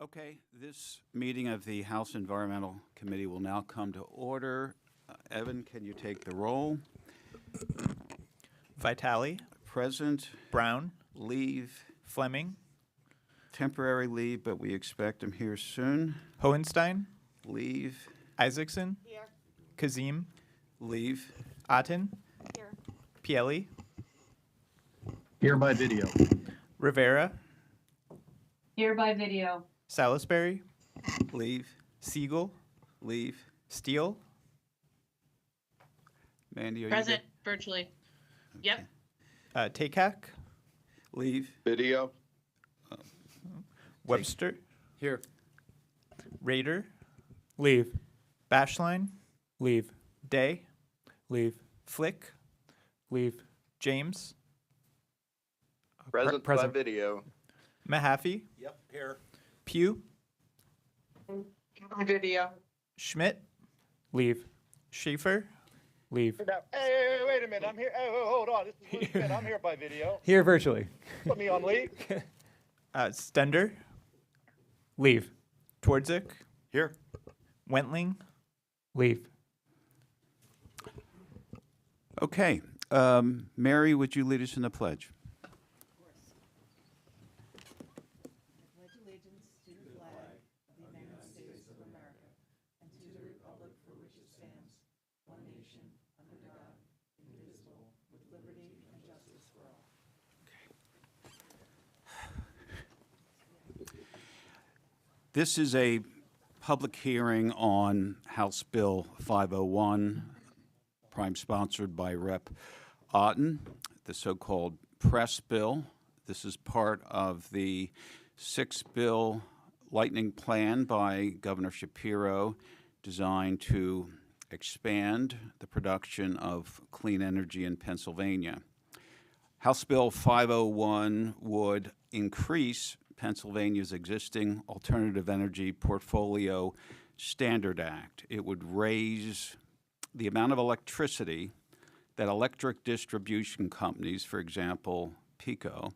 Okay, this meeting of the House Environmental Committee will now come to order. Evan, can you take the roll? Vitale, Present, Brown, leave, Fleming, temporary leave, but we expect him here soon. Hohenstein, Leave, Isaacson, Here. Kazim, leave, Aten, Here. Pieli, Here by video. Rivera, Here by video. Salisbury, leave, Siegel, leave. Steele, Mandy, are you Present, good? virtually. Yep. Takak, Leave, Video. Webster, Here. Rader, Leave. Bashline, Leave. Day, Leave. Flick, Leave. James, Present by present. video. Mahaffey, Yep. Here. Pugh, Video. Schmidt, Leave. Schaefer, Leave. Hey, wait a minute. I'm here. Hey, hold on. This is Luke Schmidt. I'm here by video. Here virtually. Put me on leave. Stender, Leave. Twardzik, here. Wentling, Leave. Okay, Mary, would you lead us in the pledge? pledge allegiance to the flag of the United States of America and to the republic for which it stands, one nation, under God, indivisible, with liberty and justice for all. This is a public hearing on House Bill 501, prime sponsored by Rep. Otten, the so-called press bill. This is part of the six-bill lightning plan by Governor Shapiro designed to expand the production of clean energy in Pennsylvania. House Bill 501 would increase Pennsylvania's existing Alternative Energy Portfolio Standard Act. It would raise the amount of electricity that electric distribution companies, for example, PECO,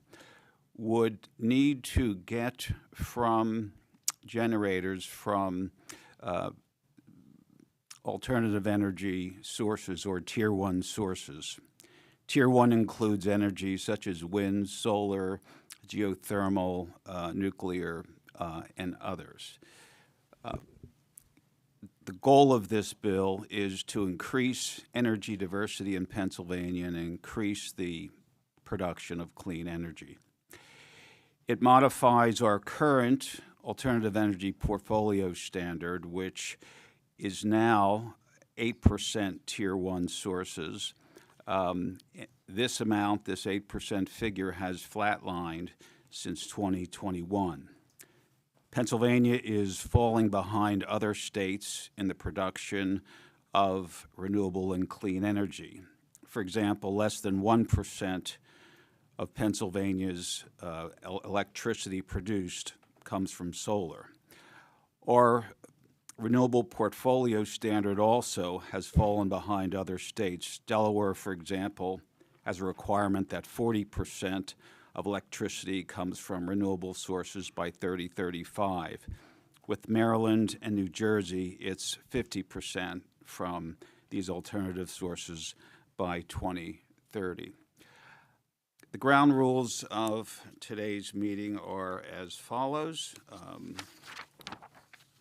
would need to get from generators from alternative energy sources or Tier 1 sources. Tier 1 includes energy such as wind, solar, geothermal, nuclear, and others. The goal of this bill is to increase energy diversity in Pennsylvania and increase the production of clean energy. It modifies our current alternative energy portfolio standard, which is now 8% Tier 1 sources. This amount, this 8% figure, has flatlined since 2021. Pennsylvania is falling behind other states in the production of renewable and clean energy. For example, less than 1% of Pennsylvania's electricity produced comes from solar. Our renewable portfolio standard also has fallen behind other states. Delaware, for example, has a requirement that 40% of electricity comes from renewable sources by 2035. With Maryland and New Jersey, it's 50% from these alternative sources by 2030. The ground rules of today's meeting are as follows.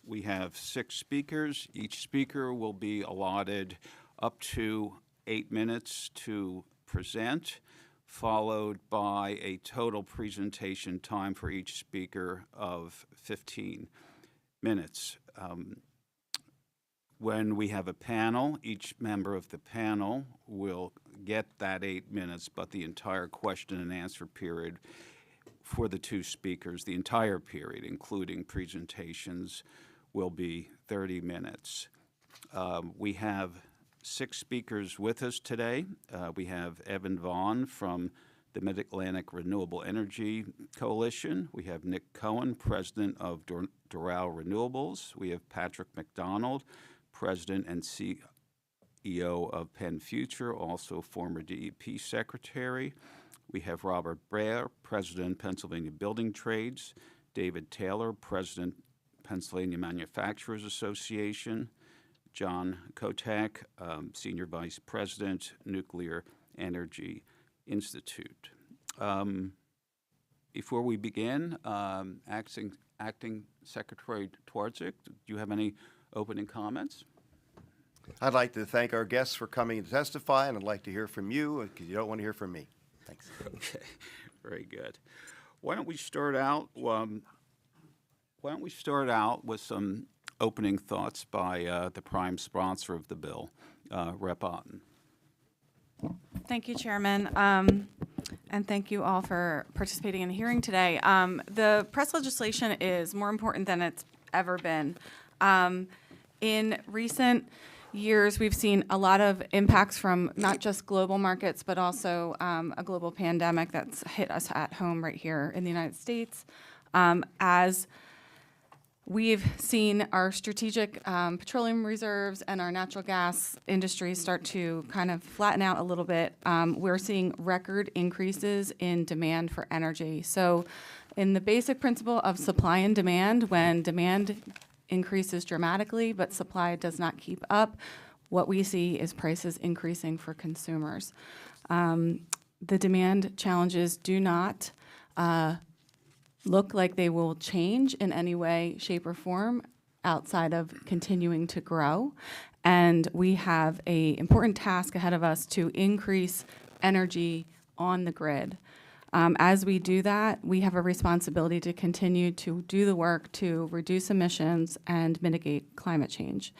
We have 6 speakers. Each speaker will be allotted up to 8 minutes to present, followed by a total presentation time for each speaker of 15 minutes. When we have a panel, each member of the panel will get that 8 minutes, but the entire question and answer period for the 2 speakers, the entire period, including presentations, will be 30 minutes. We have 6 speakers with us today. We have Evan Vaughn from the Mid-Atlantic Renewable Energy Coalition. We have Nick Cohen, president of Doral Renewables. We have Patrick McDonald, president and CEO of Penn Future, also former DEP secretary. We have Robert Breyer, president, Pennsylvania Building Trades. David Taylor, President, Pennsylvania Manufacturers Association, John Kotek, Senior Vice President, Nuclear Energy Institute. Before we begin, Acting Secretary Twardzik, do you have any opening comments? I'd like to thank our guests for coming to testify, and I'd like to hear from you because you don't want to hear from me. Thanks. Okay, very good. Why don't we start out? With some opening thoughts by the prime sponsor of the bill, Rep. Otten. Thank you, Chairman, and thank you all for participating in the hearing today. The press legislation is more important than it's ever been. In recent years, we've seen a lot of impacts from not just global markets, but also a global pandemic that's hit us at home right here in the United States. As we've seen our strategic petroleum reserves and our natural gas industries start to kind of flatten out a little bit. We're seeing record increases in demand for energy. So in the basic principle of supply and demand, when demand increases dramatically but supply does not keep up, what we see is prices increasing for consumers. The demand challenges do not look like they will change in any way, shape, or form outside of continuing to grow. And we have an important task ahead of us to increase energy on the grid. As we do that, we have a responsibility to continue to do the work to reduce emissions and mitigate climate change.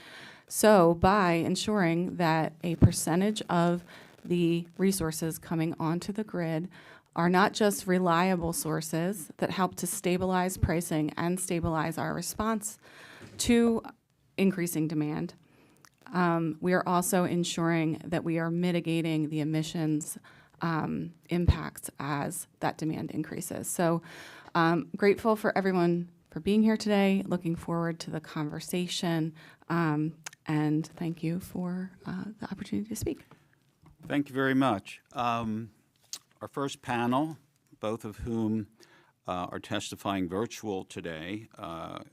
So by ensuring that a percentage of the resources coming onto the grid are not just reliable sources that help to stabilize pricing and stabilize our response to increasing demand, we are also ensuring that we are mitigating the emissions impacts as that demand increases. So grateful for everyone for being here today, looking forward to the conversation, and thank you for the opportunity to speak. Thank you very much. Our first panel, both of whom are testifying virtual today,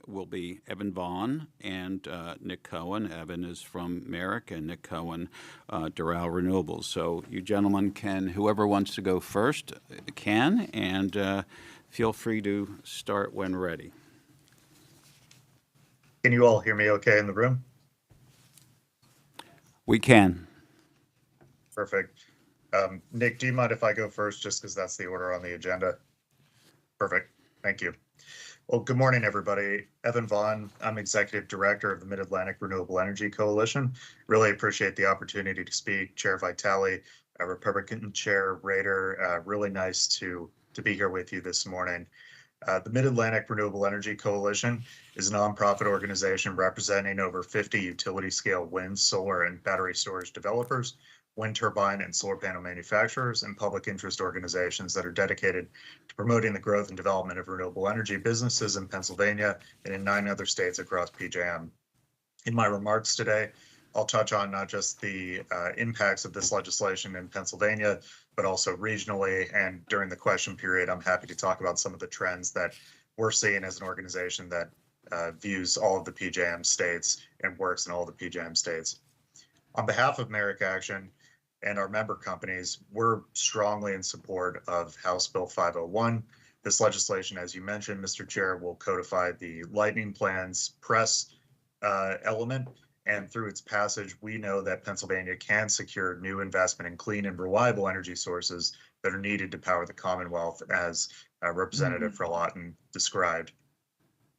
will be Evan Vaughn and Nick Cohen. Evan is from Merrick, and Nick Cohen, Doral Renewables. So you gentlemen can, whoever wants to go first can, and feel free to start when ready. Can you all hear me okay in the room? We can. Perfect. Nick, do you mind if I go first, just because that's the order on the agenda? Perfect. Thank you. Well, good morning, everybody. Evan Vaughn. I'm Executive Director of the Mid-Atlantic Renewable Energy Coalition. Really appreciate the opportunity to speak. Chair Vitale, Republican Chair Rader, really nice to be here with you this morning. The Mid-Atlantic Renewable Energy Coalition is a nonprofit organization representing over 50 utility-scale wind, solar, and battery storage developers, wind turbine and solar panel manufacturers, and public interest organizations that are dedicated to promoting the growth and development of renewable energy businesses in Pennsylvania and in 9 other states across PJM. In my remarks today, I'll touch on not just the impacts of this legislation in Pennsylvania, but also regionally. And during the question period, I'm happy to talk about some of the trends that we're seeing as an organization that views all of the PJM states and works in all the PJM states. On behalf of Merrick Action and our member companies, we're strongly in support of House Bill 501. This legislation, as you mentioned, Mr. Chair, will codify the Lightning Plan's press element. And through its passage, we know that Pennsylvania can secure new investment in clean and reliable energy sources that are needed to power the Commonwealth, as Representative Lawton described.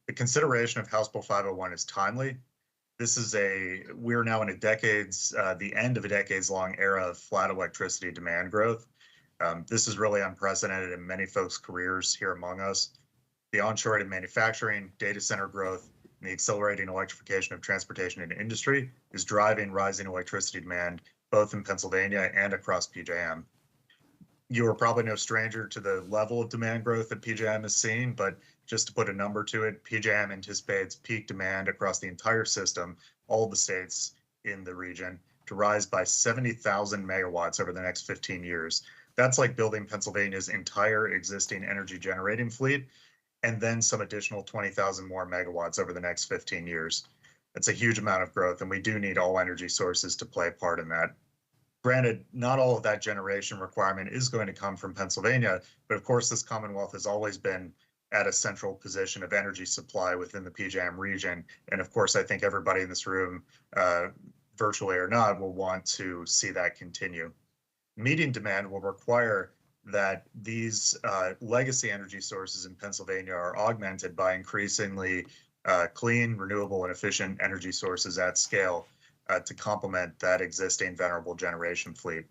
The consideration of House Bill 501 is timely. We're now in the end of a decades-long era of flat electricity demand growth. This is really unprecedented in many folks' careers here among us. The onshoring of manufacturing, data center growth, and the accelerating electrification of transportation and industry is driving rising electricity demand, both in Pennsylvania and across PJM. You are probably no stranger to the level of demand growth that PJM is seeing, but just to put a number to it, PJM anticipates peak demand across the entire system, all the states in the region, to rise by 70,000 megawatts over the next 15 years. That's like building Pennsylvania's entire existing energy generating fleet. and then some additional 20,000 more megawatts over the next 15 years. It's a huge amount of growth, and we do need all energy sources to play a part in that. Granted, not all of that generation requirement is going to come from Pennsylvania, but of course, this Commonwealth has always been at a central position of energy supply within the PJM region. And of course, I think everybody in this room, virtually or not, will want to see that continue. Meeting demand will require that these legacy energy sources in Pennsylvania are augmented by increasingly clean, renewable, and efficient energy sources at scale to complement that existing venerable generation fleet.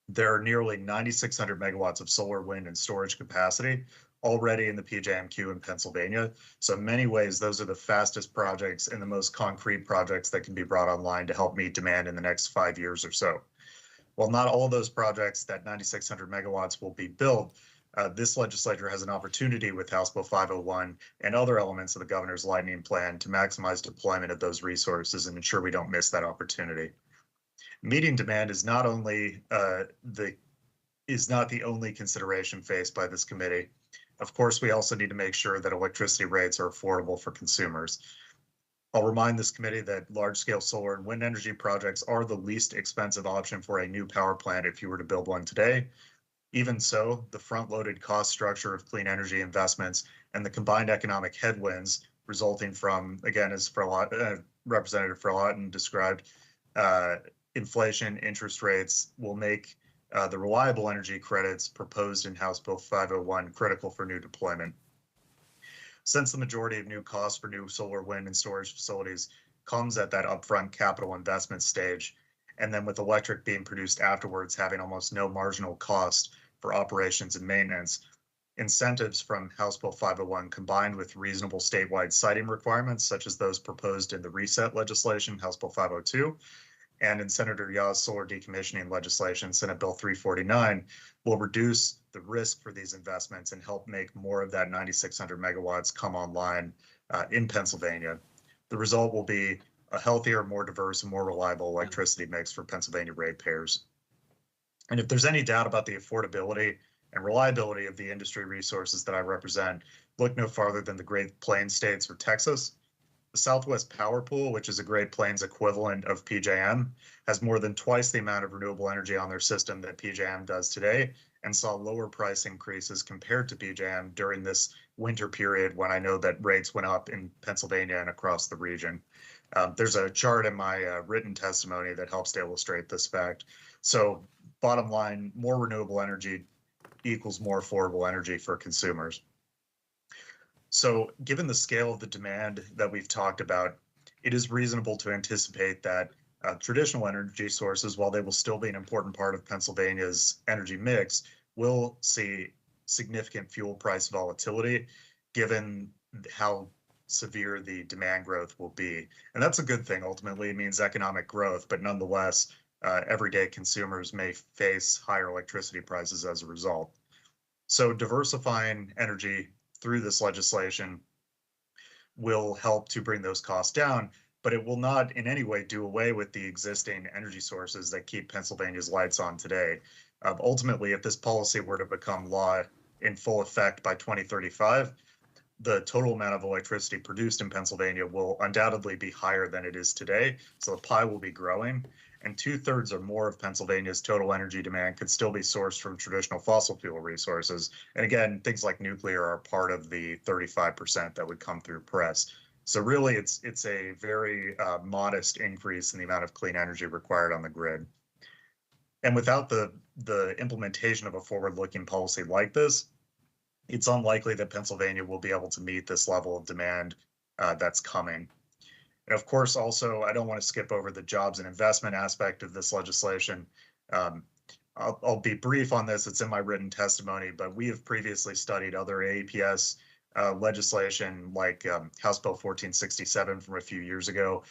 There are nearly 9,600 megawatts of solar, wind, and storage capacity already in the PJM queue in Pennsylvania. So in many ways, those are the fastest projects and the most concrete projects that can be brought online to help meet demand in the next 5 years or so. While not all of those projects, that 9,600 megawatts, will be built, this legislature has an opportunity with House Bill 501 and other elements of the governor's lightning plan to maximize deployment of those resources and ensure we don't miss that opportunity. Meeting demand is not only the only consideration faced by this committee. Of course, we also need to make sure that electricity rates are affordable for consumers. I'll remind this committee that large-scale solar and wind energy projects are the least expensive option for a new power plant if you were to build one today. Even so, the front-loaded cost structure of clean energy investments and the combined economic headwinds resulting from, again, as Representative Furlotton described, inflation, interest rates will make the reliable energy credits proposed in House Bill 501 critical for new deployment. Since the majority of new costs for new solar, wind, and storage facilities comes at that upfront capital investment stage, and then with electric being produced afterwards having almost no marginal cost for operations and maintenance, incentives from House Bill 501 combined with reasonable statewide siting requirements, such as those proposed in the reset legislation, House Bill 502, and in Senator Yaw's solar decommissioning legislation, Senate Bill 349, will reduce the risk for these investments and help make more of that 9,600 megawatts come online in Pennsylvania. The result will be a healthier, more diverse, and more reliable electricity mix for Pennsylvania ratepayers. And if there's any doubt about the affordability and reliability of the industry resources that I represent, look no farther than the Great Plains states or Texas. The Southwest Power Pool, which is a Great Plains equivalent of PJM, has more than twice the amount of renewable energy on their system that PJM does today, and saw lower price increases compared to PJM during this winter period when I know that rates went up in Pennsylvania and across the region. There's a chart in my written testimony that helps to illustrate this fact. So bottom line, more renewable energy equals more affordable energy for consumers. So given the scale of the demand that we've talked about, it is reasonable to anticipate that traditional energy sources, while they will still be an important part of Pennsylvania's energy mix, will see significant fuel price volatility given how severe the demand growth will be. And that's a good thing. Ultimately, it means economic growth, but nonetheless, everyday consumers may face higher electricity prices as a result. So diversifying energy through this legislation will help to bring those costs down, but it will not in any way do away with the existing energy sources that keep Pennsylvania's lights on today. Ultimately, if this policy were to become law in full effect by 2035, the total amount of electricity produced in Pennsylvania will undoubtedly be higher than it is today. So the pie will be growing, and 2/3 or more of Pennsylvania's total energy demand could still be sourced from traditional fossil fuel resources. And again, things like nuclear are part of the 35% that would come through press. So really, it's a very modest increase in the amount of clean energy required on the grid. And without the implementation of a forward-looking policy like this, it's unlikely that Pennsylvania will be able to meet this level of demand that's coming. And of course, also, I don't want to skip over the jobs and investment aspect of this legislation. I'll be brief on this. It's in my written testimony, but we have previously studied other AEPS legislation like House Bill 1467 from a few years ago.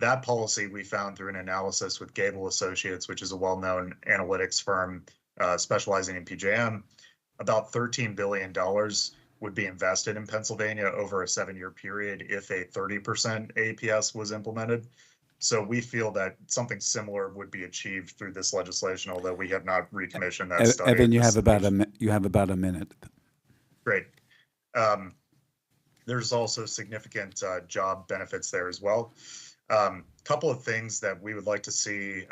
That policy we found through an analysis with Gable Associates, which is a well-known analytics firm specializing in PJM, about $13 billion would be invested in Pennsylvania over a 7-year period if a 30% APS was implemented. So we feel that something similar would be achieved through this legislation, although we have not recommissioned that study. Evan, you have about a minute. Great. There's also significant job benefits there as well. Couple of things that we would like to see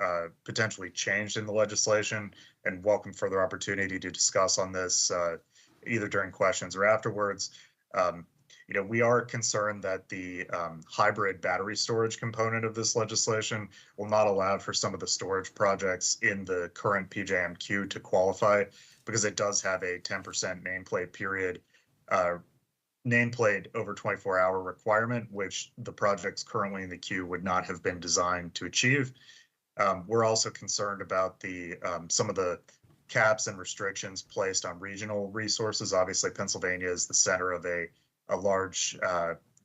potentially changed in the legislation, and welcome further opportunity to discuss on this either during questions or afterwards. We are concerned that the hybrid battery storage component of this legislation will not allow for some of the storage projects in the current PJM queue to qualify, because it does have a 10% nameplate period, nameplate over 24-hour requirement, which the projects currently in the queue would not have been designed to achieve. We're also concerned about the some of the caps and restrictions placed on regional resources. Obviously, Pennsylvania is the center of a large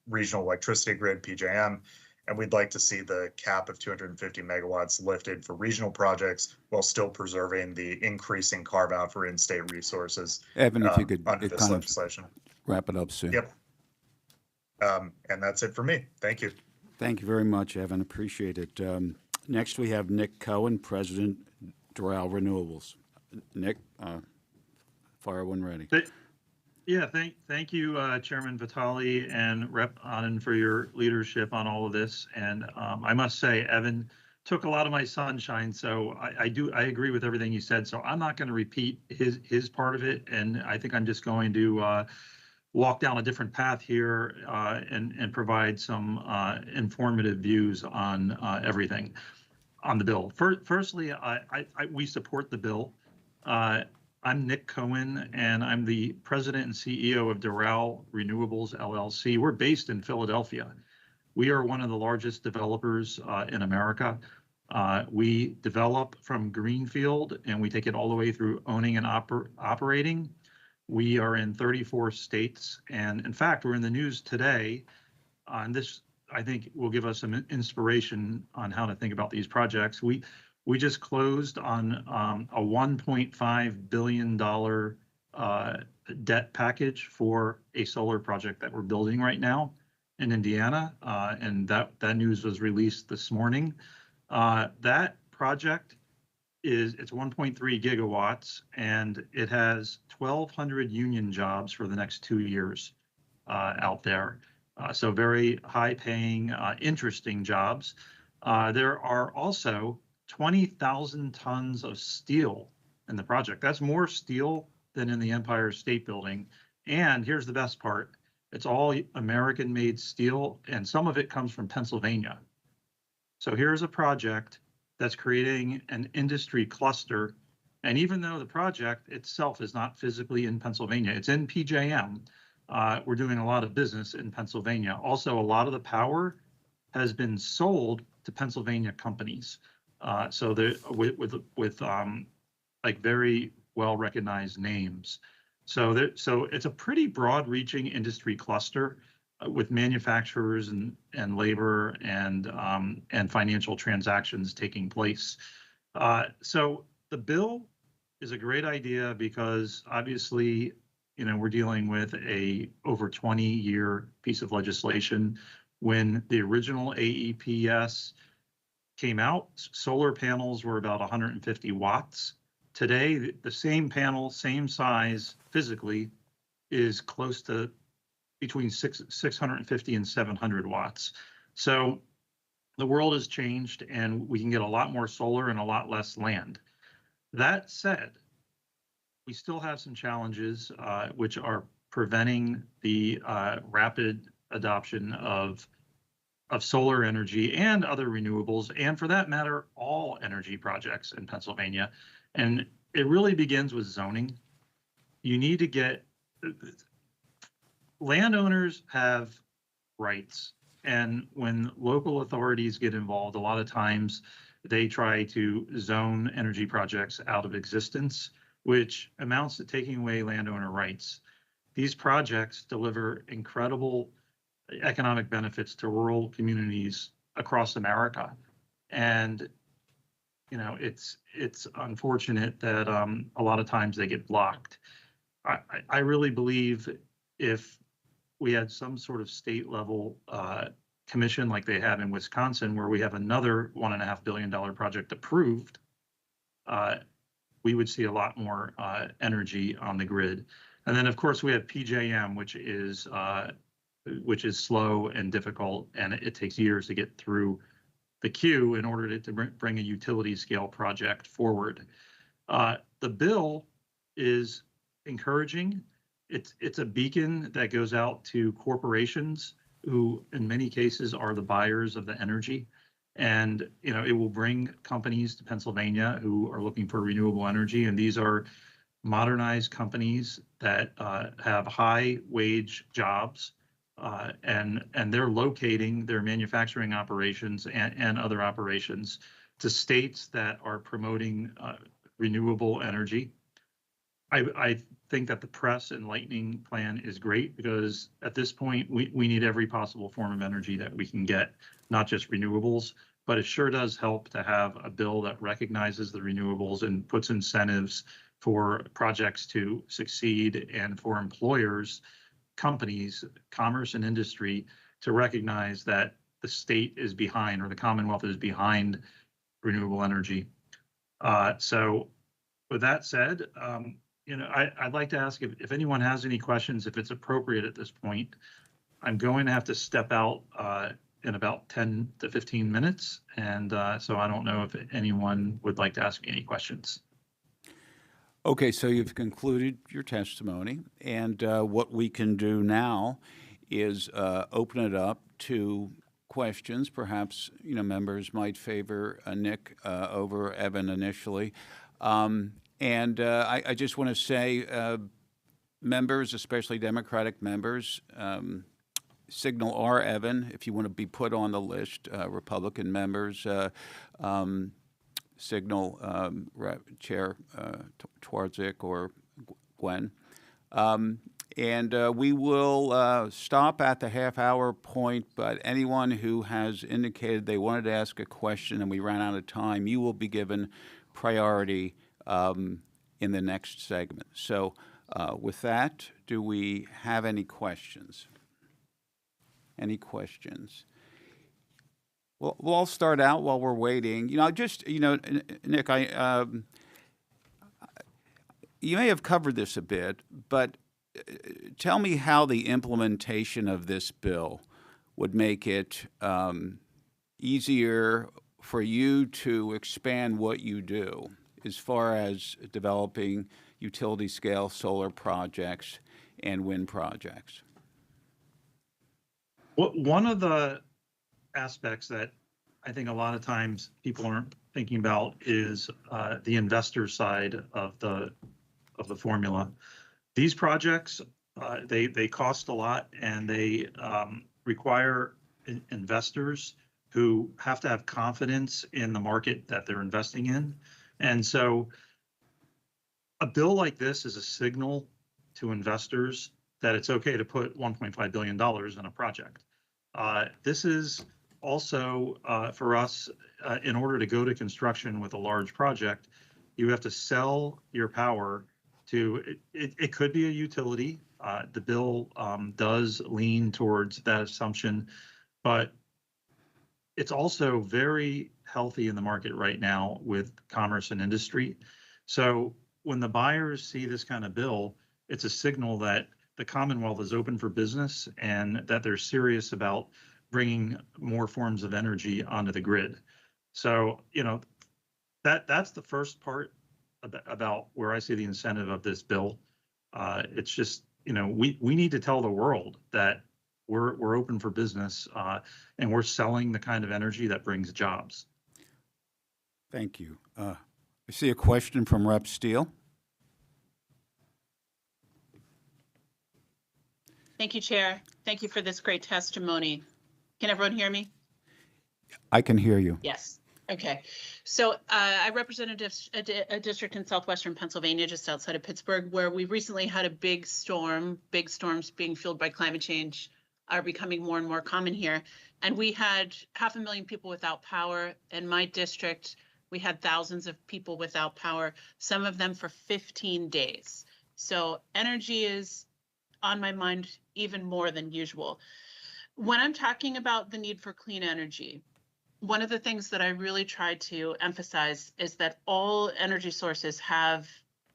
regional electricity grid, PJM, and we'd like to see the cap of 250 megawatts lifted for regional projects while still preserving the increasing carve out for in-state resources. Evan, if you could under this kind of legislation. wrap it up soon. Yep. And that's it for me. Thank you. Thank you very much, Evan. Appreciate it. Next, we have Nick Cohen, President, Doral Renewables. Nick, fire when ready. Yeah, thank you, Chairman Vitale and Rep. Anand for your leadership on all of this. And I must say, Evan took a lot of my sunshine, so I agree with everything you said. So I'm not going to repeat his part of it, and I think I'm just going to walk down a different path here and provide some informative views on everything on the bill. Firstly, we support the bill. I'm Nick Cohen, and I'm the president and CEO of Doral Renewables, LLC. We're based in Philadelphia. We are one of the largest developers in America. We develop from greenfield, and we take it all the way through owning and operating. We are in 34 states, and in fact, we're in the news today. And this, I think, will give us some inspiration on how to think about these projects. We just closed on a $1.5 billion debt package for a solar project that we're building right now in Indiana, and that news was released this morning. That project it's 1.3 gigawatts, and it has 1,200 union jobs for the next 2 years out there. So very high-paying, interesting jobs. There are also 20,000 tons of steel in the project. That's more steel than in the Empire State Building. And here's the best part. It's all American-made steel, and some of it comes from Pennsylvania. So here's a project that's creating an industry cluster. And even though the project itself is not physically in Pennsylvania, it's in PJM, we're doing a lot of business in Pennsylvania. Also, a lot of the power has been sold to Pennsylvania companies. So they're with like very well-recognized names. So it's a pretty broad-reaching industry cluster with manufacturers and labor and financial transactions taking place. So the bill is a great idea because obviously, we're dealing with a over 20-year piece of legislation. When the original AEPS came out, solar panels were about 150 watts. Today, the same panel, same size physically, is close to between 650 and 700 watts. So the world has changed, and we can get a lot more solar and a lot less land. That said, we still have some challenges which are preventing the rapid adoption of solar energy and other renewables, and for that matter, all energy projects in Pennsylvania. And it really begins with zoning. You need to get, landowners have rights. And when local authorities get involved, a lot of times they try to zone energy projects out of existence, which amounts to taking away landowner rights. These projects deliver incredible economic benefits to rural communities across America. And, it's unfortunate that a lot of times they get blocked. I really believe if we had some sort of state level commission like they have in Wisconsin, where we have another $1.5 billion project approved, we would see a lot more energy on the grid. And then, of course, we have PJM, which is slow and difficult, and it takes years to get through the queue in order to bring a utility scale project forward. The bill is encouraging. It's a beacon that goes out to corporations who, in many cases, are the buyers of the energy. And, it will bring companies to Pennsylvania who are looking for renewable energy. And these are modernized companies that have high wage jobs. And they're locating their manufacturing operations and other operations to states that are promoting renewable energy. I think that the press and lightning plan is great because at this point, we need every possible form of energy that we can get, not just renewables, but it sure does help to have a bill that recognizes the renewables and puts incentives for projects to succeed and for employers, companies, commerce and industry to recognize that the state is behind or the Commonwealth is behind renewable energy. So with that said, I'd like to ask if anyone has any questions, if it's appropriate at this point. I'm going to have to step out in about 10 to 15 minutes. And so I don't know if anyone would like to ask me any questions. Okay, so you've concluded your testimony, and what we can do now is open it up to questions. Perhaps, members might favor Nick over Evan initially. And I just want to say, members, especially Democratic members, signal R. Evan if you want to be put on the list. Republican members, signal Chair Twardzik or Gwen. And we will stop at the half-hour point, but anyone who has indicated they wanted to ask a question and we ran out of time, you will be given priority in the next segment. So with that, do we have any questions? Any questions? Well, I'll start out while we're waiting. Nick, you may have covered this a bit, but tell me how the implementation of this bill would make it easier for you to expand what you do as far as developing utility-scale solar projects and wind projects. Well, one of the aspects that I think a lot of times people aren't thinking about is the investor side of the formula. These projects, they cost a lot, and they require investors who have to have confidence in the market that they're investing in. And so a bill like this is a signal to investors that it's okay to put $1.5 billion in a project. This is also for us, in order to go to construction with a large project, you have to sell your power to, it could be a utility. The bill does lean towards that assumption, but it's also very healthy in the market right now with commerce and industry. So when the buyers see this kind of bill, it's a signal that the Commonwealth is open for business and that they're serious about bringing more forms of energy onto the grid. So, that's the first part about where I see the incentive of this bill. It's just, we need to tell the world that we're open for business and we're selling the kind of energy that brings jobs. Thank you. I see a question from Rep. Steele. Thank you, Chair. Thank you for this great testimony. Can everyone hear me? I can hear you. Yes. Okay. So I represent a district in southwestern Pennsylvania, just outside of Pittsburgh, where we recently had a big storm. Big storms being fueled by climate change are becoming more and more common here. And we had 500,000 people without power. In my district, we had thousands of people without power, some of them for 15 days. So energy is on my mind even more than usual. When I'm talking about the need for clean energy, one of the things that I really try to emphasize is that all energy sources have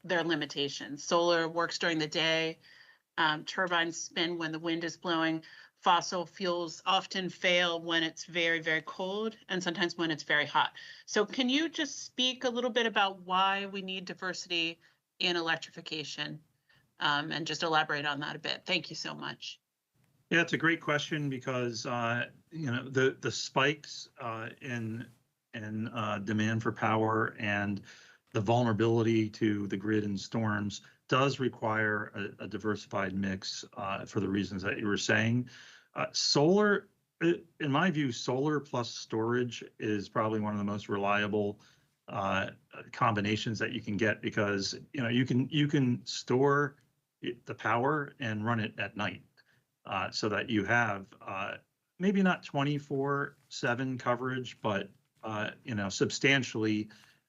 their limitations. Solar works during the day. Turbines spin when the wind is blowing. Fossil fuels often fail when it's very, very cold and sometimes when it's very hot. So can you just speak a little bit about why we need diversity in electrification and just elaborate on that a bit? Thank you so much. Yeah, it's a great question because the spikes in demand for power and the vulnerability to the grid and storms does require a diversified mix for the reasons that you were saying. Solar, in my view, solar plus storage is probably one of the most reliable combinations that you can get because you can store the power and run it at night so that you have maybe not 24/7 coverage, but substantially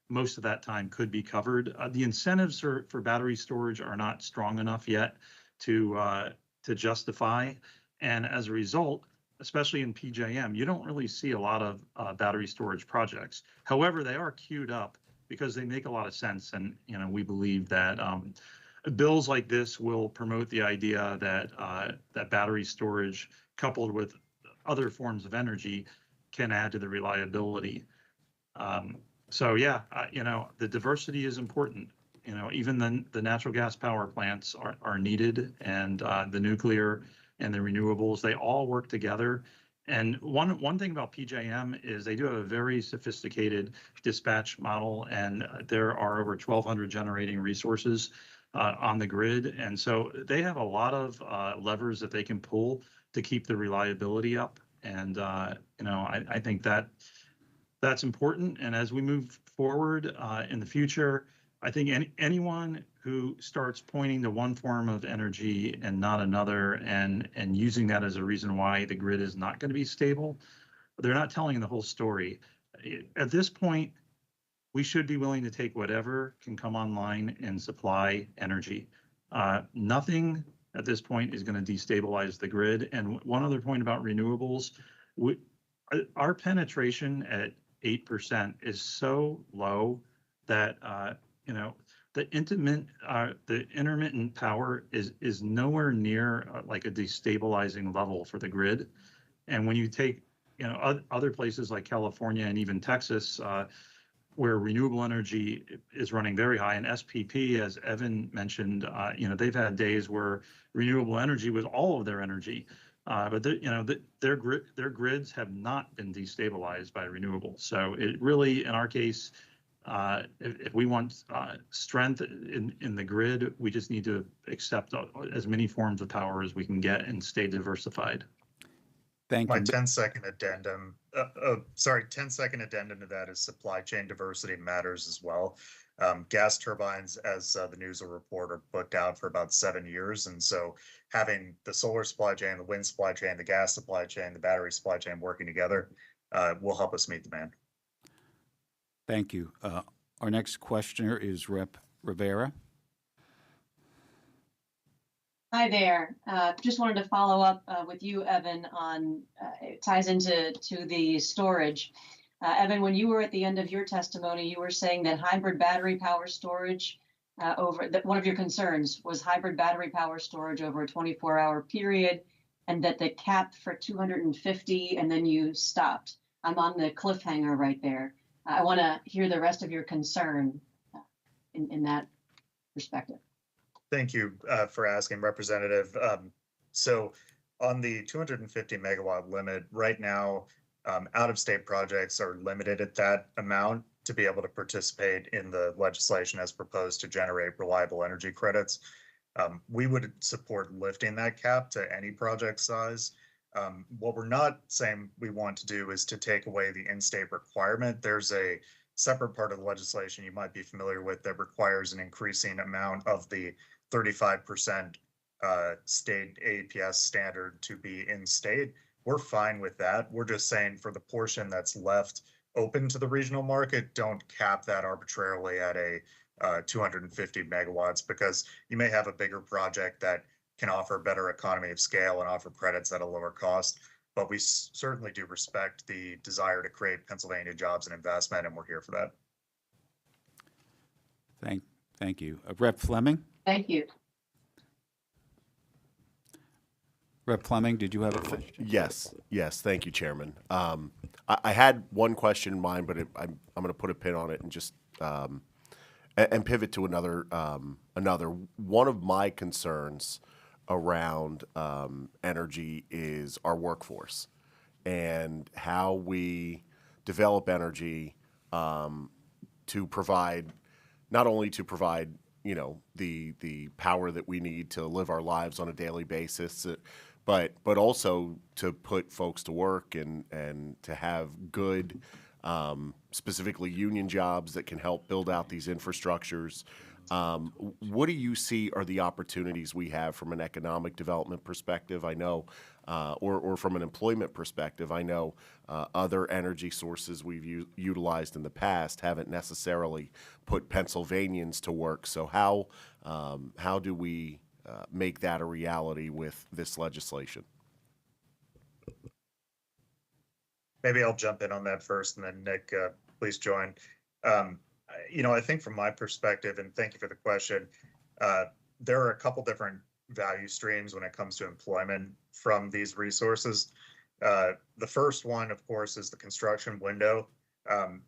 most of that time could be covered. The incentives for battery storage are not strong enough yet to justify, and as a result, especially in PJM, you don't really see a lot of battery storage projects. However, they are queued up because they make a lot of sense, and we believe that bills like this will promote the idea that battery storage coupled with other forms of energy can add to the reliability. So yeah, the diversity is important. Even the natural gas power plants are needed, and the nuclear and the renewables, they all work together. And one thing about PJM is they do have a very sophisticated dispatch model, and there are over 1,200 generating resources on the grid. And so they have a lot of levers that they can pull to keep the reliability up. And, I think that's important. And as we move forward in the future, I think anyone who starts pointing to one form of energy and not another and using that as a reason why the grid is not going to be stable, they're not telling the whole story. At this point, we should be willing to take whatever can come online and supply energy. Nothing at this point is going to destabilize the grid. And one other point about renewables, our penetration at 8% is so low that the intermittent power is nowhere near like a destabilizing level for the grid. And when you take other places like California and even Texas, where renewable energy is running very high, and SPP, as Evan mentioned, they've had days where renewable energy was all of their energy. But their grids have not been destabilized by renewables. So it really, in our case, if we want strength in the grid, we just need to accept as many forms of power as we can get and stay diversified. Thank you. My 10-second addendum, 10-second addendum to that is supply chain diversity matters as well. Gas turbines, as the news will report, are booked out for about 7 years. And so having the solar supply chain, the wind supply chain, the gas supply chain, the battery supply chain working together will help us meet demand. Thank you. Our next questioner is Rep. Rivera. Hi there. Just wanted to follow up with you, Evan, on it ties into the storage. Evan, when you were at the end of your testimony, you were saying that hybrid battery power storage one of your concerns was hybrid battery power storage over a 24-hour period, and that the cap for 250, and then you stopped. I'm on the cliffhanger right there. I want to hear the rest of your concern in that perspective. Thank you for asking, Representative. So on the 250 megawatt limit, right now, out-of-state projects are limited at that amount to be able to participate in the legislation as proposed to generate reliable energy credits. We would support lifting that cap to any project size. What we're not saying we want to do is to take away the in-state requirement. There's a separate part of the legislation you might be familiar with that requires an increasing amount of the 35% state APS standard to be in state. We're fine with that. We're just saying for the portion that's left open to the regional market, don't cap that arbitrarily at a 250 megawatts, because you may have a bigger project that can offer better economy of scale and offer credits at a lower cost. But we certainly do respect the desire to create Pennsylvania jobs and investment, and we're here for that. Thank you. Rep. Fleming? Thank you. Rep. Fleming, did you have a question? Yes, thank you, Chairman. I had one question in mind, but I'm going to put a pin on it and just and pivot to another. One of my concerns around energy is our workforce and how we develop energy to provide, not only to provide, you know, the power that we need to live our lives on a daily basis, but also to put folks to work and to have good, specifically union jobs that can help build out these infrastructures. What do you see are the opportunities we have from an economic development perspective? I know, or from an employment perspective, I know other energy sources we've utilized in the past haven't necessarily put Pennsylvanians to work. So how do we make that a reality with this legislation? Maybe I'll jump in on that first, and then Nick, please join. You know, I think from my perspective, and thank you for the question, there are a couple different value streams when it comes to employment from these resources. The first one, of course, is the construction window.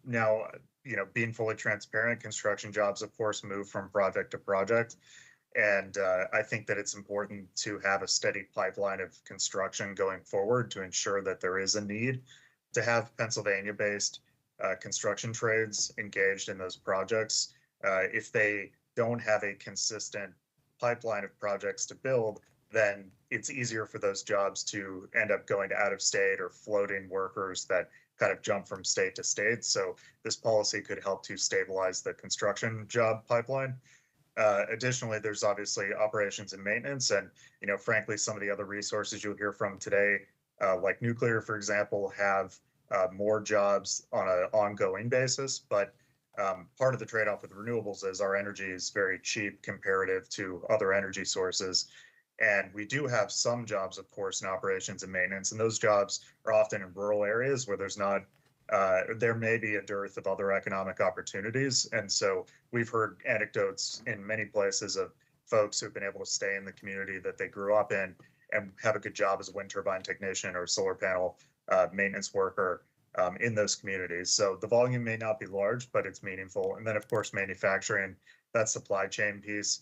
Now, you know, being fully transparent, construction jobs, of course, move from project to project. And I think that it's important to have a steady pipeline of construction going forward to ensure that there is a need to have Pennsylvania-based construction trades engaged in those projects. If they don't have a consistent pipeline of projects to build, then it's easier for those jobs to end up going to out of state or floating workers that kind of jump from state to state. So this policy could help to stabilize the construction job pipeline. Additionally, there's obviously operations and maintenance, and you know, frankly, some of the other resources you'll hear from today, like nuclear, for example, have more jobs on an ongoing basis. But part of the trade-off with renewables is our energy is very cheap comparative to other energy sources. And we do have some jobs, of course, in operations and maintenance, and those jobs are often in rural areas where there's not, there may be a dearth of other economic opportunities. And so we've heard anecdotes in many places of folks who've been able to stay in the community that they grew up in and have a good job as a wind turbine technician or solar panel maintenance worker in those communities. So the volume may not be large, but it's meaningful. And then, of course, manufacturing, that supply chain piece.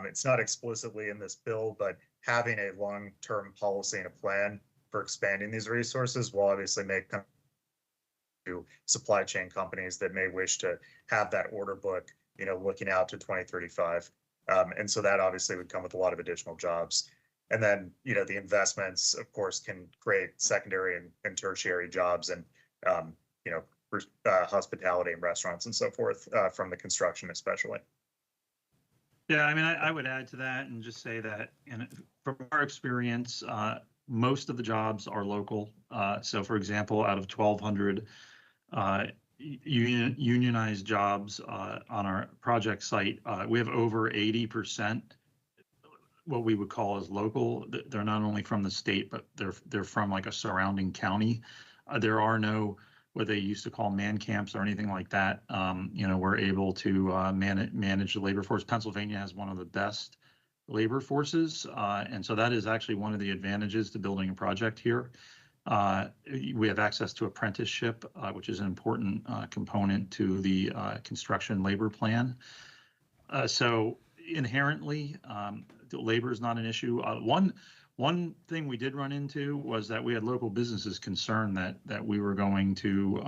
It's not explicitly in this bill, but having a long-term policy and a plan for expanding these resources will obviously make to supply chain companies that may wish to have that order book, you know, looking out to 2035. And so that obviously would come with a lot of additional jobs. And then, you know, the investments, of course, can create secondary and tertiary jobs and, you know, hospitality and restaurants and so forth from the construction especially. Yeah, I mean, I would add to that and just say that from our experience, most of the jobs are local. So, for example, out of 1,200 unionized jobs on our project site, we have over 80% what we would call as local. They're not only from the state, but they're from like a surrounding county. There are no what they used to call man camps or anything like that. You know, we're able to manage the labor force. Pennsylvania has one of the best labor forces, and so that is actually one of the advantages to building a project here. We have access to apprenticeship, which is an important component to the construction labor plan. So inherently, the labor is not an issue. One thing we did run into was that we had local businesses concerned that we were going to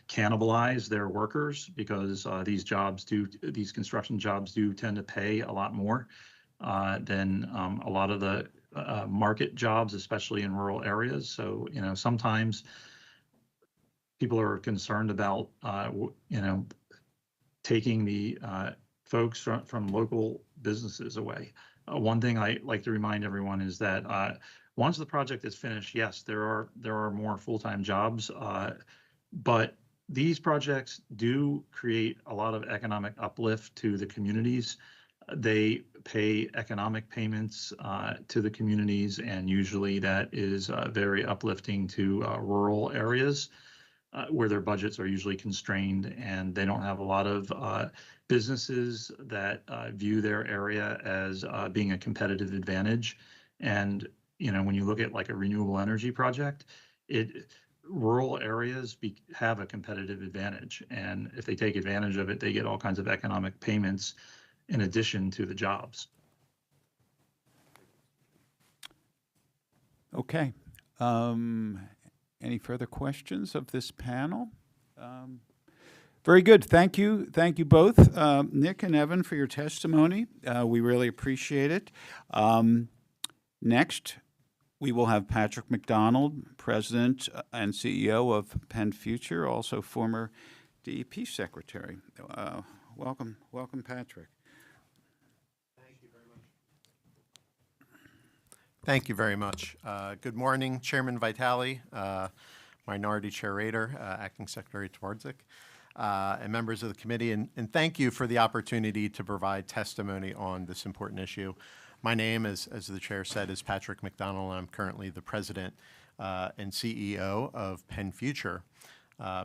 cannibalize their workers because these construction jobs do tend to pay a lot more than a lot of the market jobs, especially in rural areas. So, you know, sometimes people are concerned about, you know, taking the folks from local businesses away. One thing I like to remind everyone is that once the project is finished, yes, there are more full-time jobs, but these projects do create a lot of economic uplift to the communities. They pay economic payments to the communities, and usually that is very uplifting to rural areas. where their budgets are usually constrained, and they don't have a lot of businesses that view their area as being a competitive advantage. And when you look at like a renewable energy project, rural areas have a competitive advantage, and if they take advantage of it, they get all kinds of economic payments in addition to the jobs. Okay. Any further questions of this panel? Very good. Thank you. Thank you both, Nick and Evan, for your testimony. We really appreciate it. Next, we will have Patrick McDonald, President and CEO of Penn Future, also former DEP Secretary. Welcome, Patrick. Thank you very much. Good morning, Chairman Vitale, Minority Chair Rader, Acting Secretary Twardzik, and members of the committee, and thank you for the opportunity to provide testimony on this important issue. My name, as the chair said, is Patrick McDonald. I'm currently the president and CEO of Penn Future.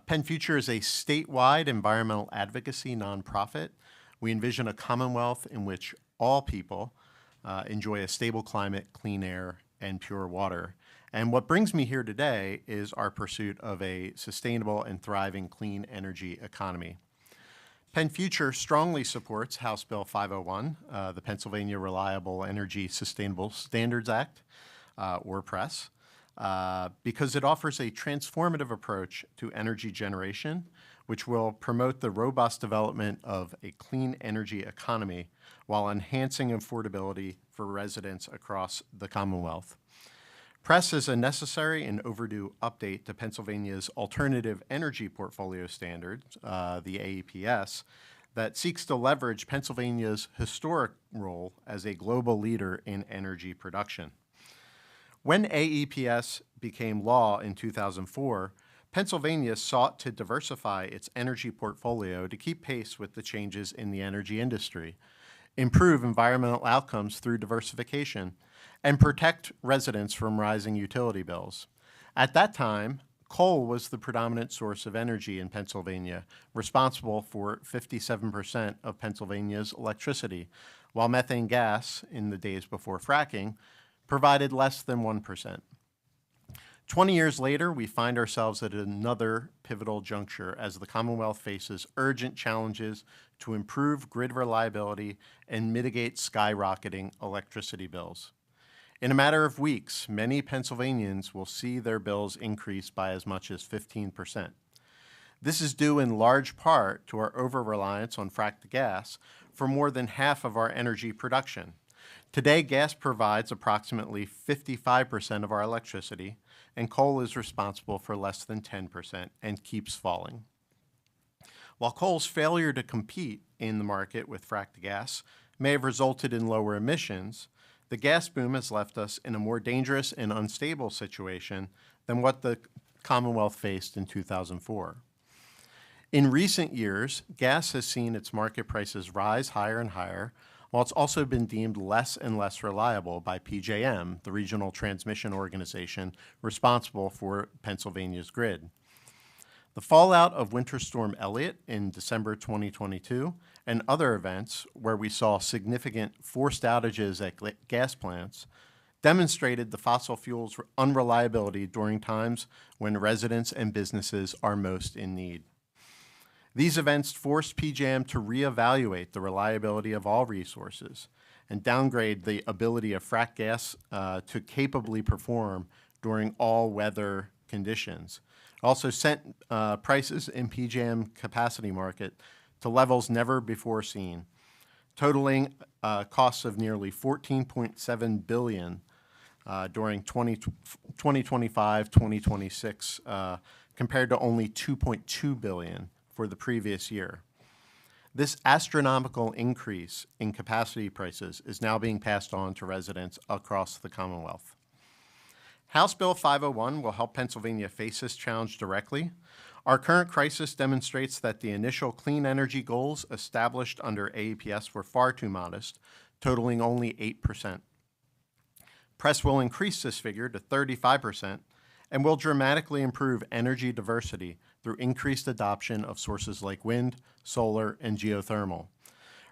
Penn Future is a statewide environmental advocacy nonprofit. We envision a commonwealth in which all people enjoy a stable climate, clean air, and pure water. And what brings me here today is our pursuit of a sustainable and thriving clean energy economy. Penn Future strongly supports House Bill 501, the Pennsylvania Reliable Energy Sustainable Standards Act, or PRESS, because it offers a transformative approach to energy generation, which will promote the robust development of a clean energy economy while enhancing affordability for residents across the Commonwealth. PRESS is a necessary and overdue update to Pennsylvania's Alternative Energy Portfolio Standard, the AEPS, that seeks to leverage Pennsylvania's historic role as a global leader in energy production. When AEPS became law in 2004, Pennsylvania sought to diversify its energy portfolio to keep pace with the changes in the energy industry, improve environmental outcomes through diversification, and protect residents from rising utility bills. At that time, coal was the predominant source of energy in Pennsylvania, responsible for 57% of Pennsylvania's electricity, while methane gas, in the days before fracking, provided less than 1%. 20 years later, we find ourselves at another pivotal juncture as the Commonwealth faces urgent challenges to improve grid reliability and mitigate skyrocketing electricity bills. In a matter of weeks, many Pennsylvanians will see their bills increase by as much as 15%. This is due in large part to our over-reliance on fracked gas for more than half of our energy production. Today, gas provides approximately 55% of our electricity, and coal is responsible for less than 10% and keeps falling. While coal's failure to compete in the market with fracked gas may have resulted in lower emissions, the gas boom has left us in a more dangerous and unstable situation than what the Commonwealth faced in 2004. In recent years, gas has seen its market prices rise higher and higher, while it's also been deemed less and less reliable by PJM, the regional transmission organization responsible for Pennsylvania's grid. The fallout of Winter Storm Elliott in December 2022 and other events where we saw significant forced outages at gas plants demonstrated the fossil fuel's unreliability during times when residents and businesses are most in need. These events forced PJM to reevaluate the reliability of all resources and downgrade the ability of frack gas to capably perform during all weather conditions. Also sent prices in PJM capacity market to levels never before seen, totaling costs of nearly $14.7 billion during 2025-2026, compared to only $2.2 billion for the previous year. This astronomical increase in capacity prices is now being passed on to residents across the Commonwealth. House Bill 501 will help Pennsylvania face this challenge directly. Our current crisis demonstrates that the initial clean energy goals established under AEPS were far too modest, totaling only 8%. PRESS will increase this figure to 35% and will dramatically improve energy diversity through increased adoption of sources like wind, solar, and geothermal.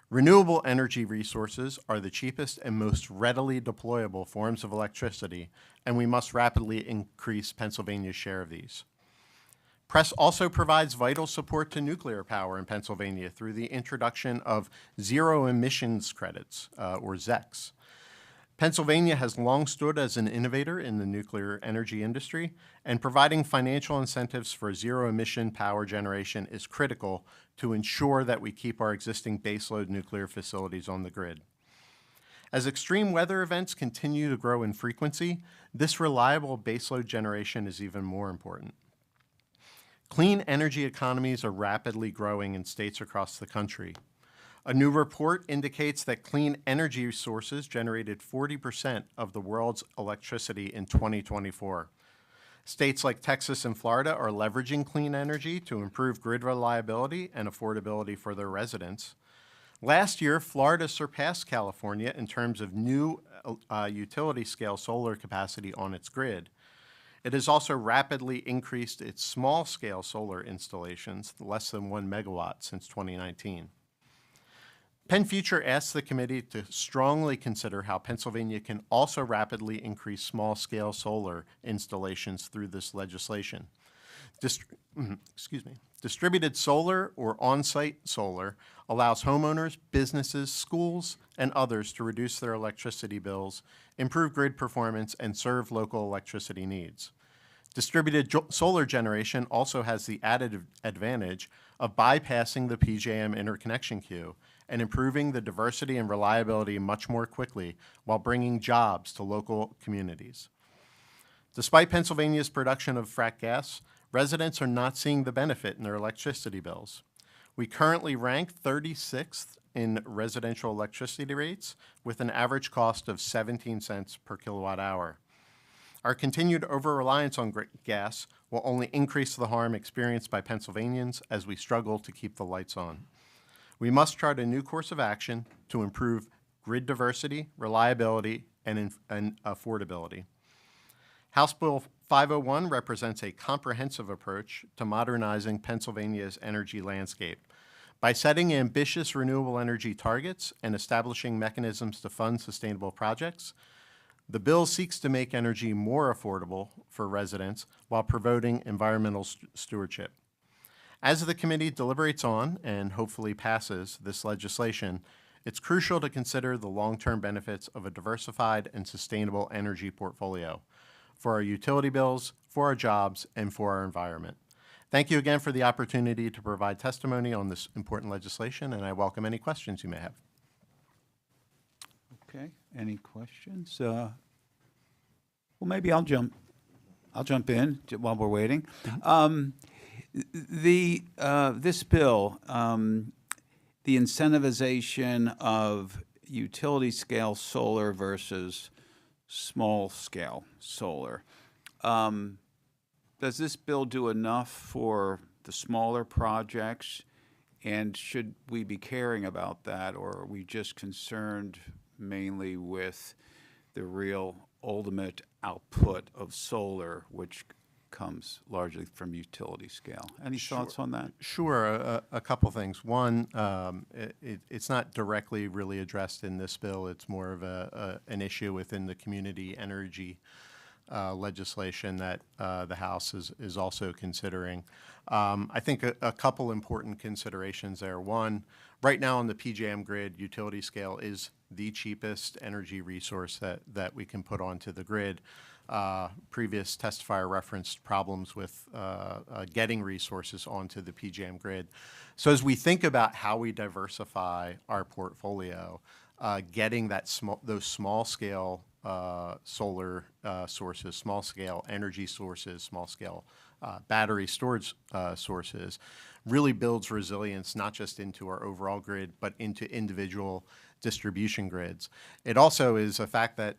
Renewable energy resources are the cheapest and most readily deployable forms of electricity, and we must rapidly increase Pennsylvania's share of these. PRESS also provides vital support to nuclear power in Pennsylvania through the introduction of zero emissions credits, or ZECs. Pennsylvania has long stood as an innovator in the nuclear energy industry, and providing financial incentives for zero-emission power generation is critical to ensure that we keep our existing baseload nuclear facilities on the grid. As extreme weather events continue to grow in frequency, this reliable baseload generation is even more important. Clean energy economies are rapidly growing in states across the country. A new report indicates that clean energy sources generated 40% of the world's electricity in 2024. States like Texas and Florida are leveraging clean energy to improve grid reliability and affordability for their residents. Last year, Florida surpassed California in terms of new utility-scale solar capacity on its grid. It has also rapidly increased its small-scale solar installations, less than 1 megawatt, since 2019. Penn Future asks the committee to strongly consider how Pennsylvania can also rapidly increase small-scale solar installations through this legislation. Distributed solar or on-site solar allows homeowners, businesses, schools, and others to reduce their electricity bills, improve grid performance, and serve local electricity needs. Distributed solar generation also has the added advantage of bypassing the PJM interconnection queue and improving the diversity and reliability much more quickly while bringing jobs to local communities. Despite Pennsylvania's production of frack gas, residents are not seeing the benefit in their electricity bills. We currently rank 36th in residential electricity rates with an average cost of 17 cents per kilowatt hour. Our continued over-reliance on gas will only increase the harm experienced by Pennsylvanians as we struggle to keep the lights on. We must chart a new course of action to improve grid diversity, reliability, and affordability. House Bill 501 represents a comprehensive approach to modernizing Pennsylvania's energy landscape. By setting ambitious renewable energy targets and establishing mechanisms to fund sustainable projects, the bill seeks to make energy more affordable for residents while promoting environmental stewardship. As the committee deliberates on and hopefully passes this legislation, it's crucial to consider the long-term benefits of a diversified and sustainable energy portfolio for our utility bills, for our jobs, and for our environment. Thank you again for the opportunity to provide testimony on this important legislation, and I welcome any questions you may have. Okay, any questions? Well, maybe I'll jump in while we're waiting. This bill, the incentivization of utility-scale solar versus small-scale solar, does this bill do enough for the smaller projects? And should we be caring about that, or are we just concerned mainly with the real ultimate output of solar, which comes largely from utility scale? Any thoughts on that? Sure, a couple things. One, it's not directly really addressed in this bill. It's more of an issue within the community energy legislation that the House is also considering. I think a couple important considerations there. One, right now on the PJM grid, utility scale is the cheapest energy resource that we can put onto the grid. Previous testifier referenced problems with getting resources onto the PJM grid. So as we think about how we diversify our portfolio, getting those small-scale solar sources, small-scale energy sources, small-scale battery storage sources really builds resilience not just into our overall grid, but into individual distribution grids. It also is a fact that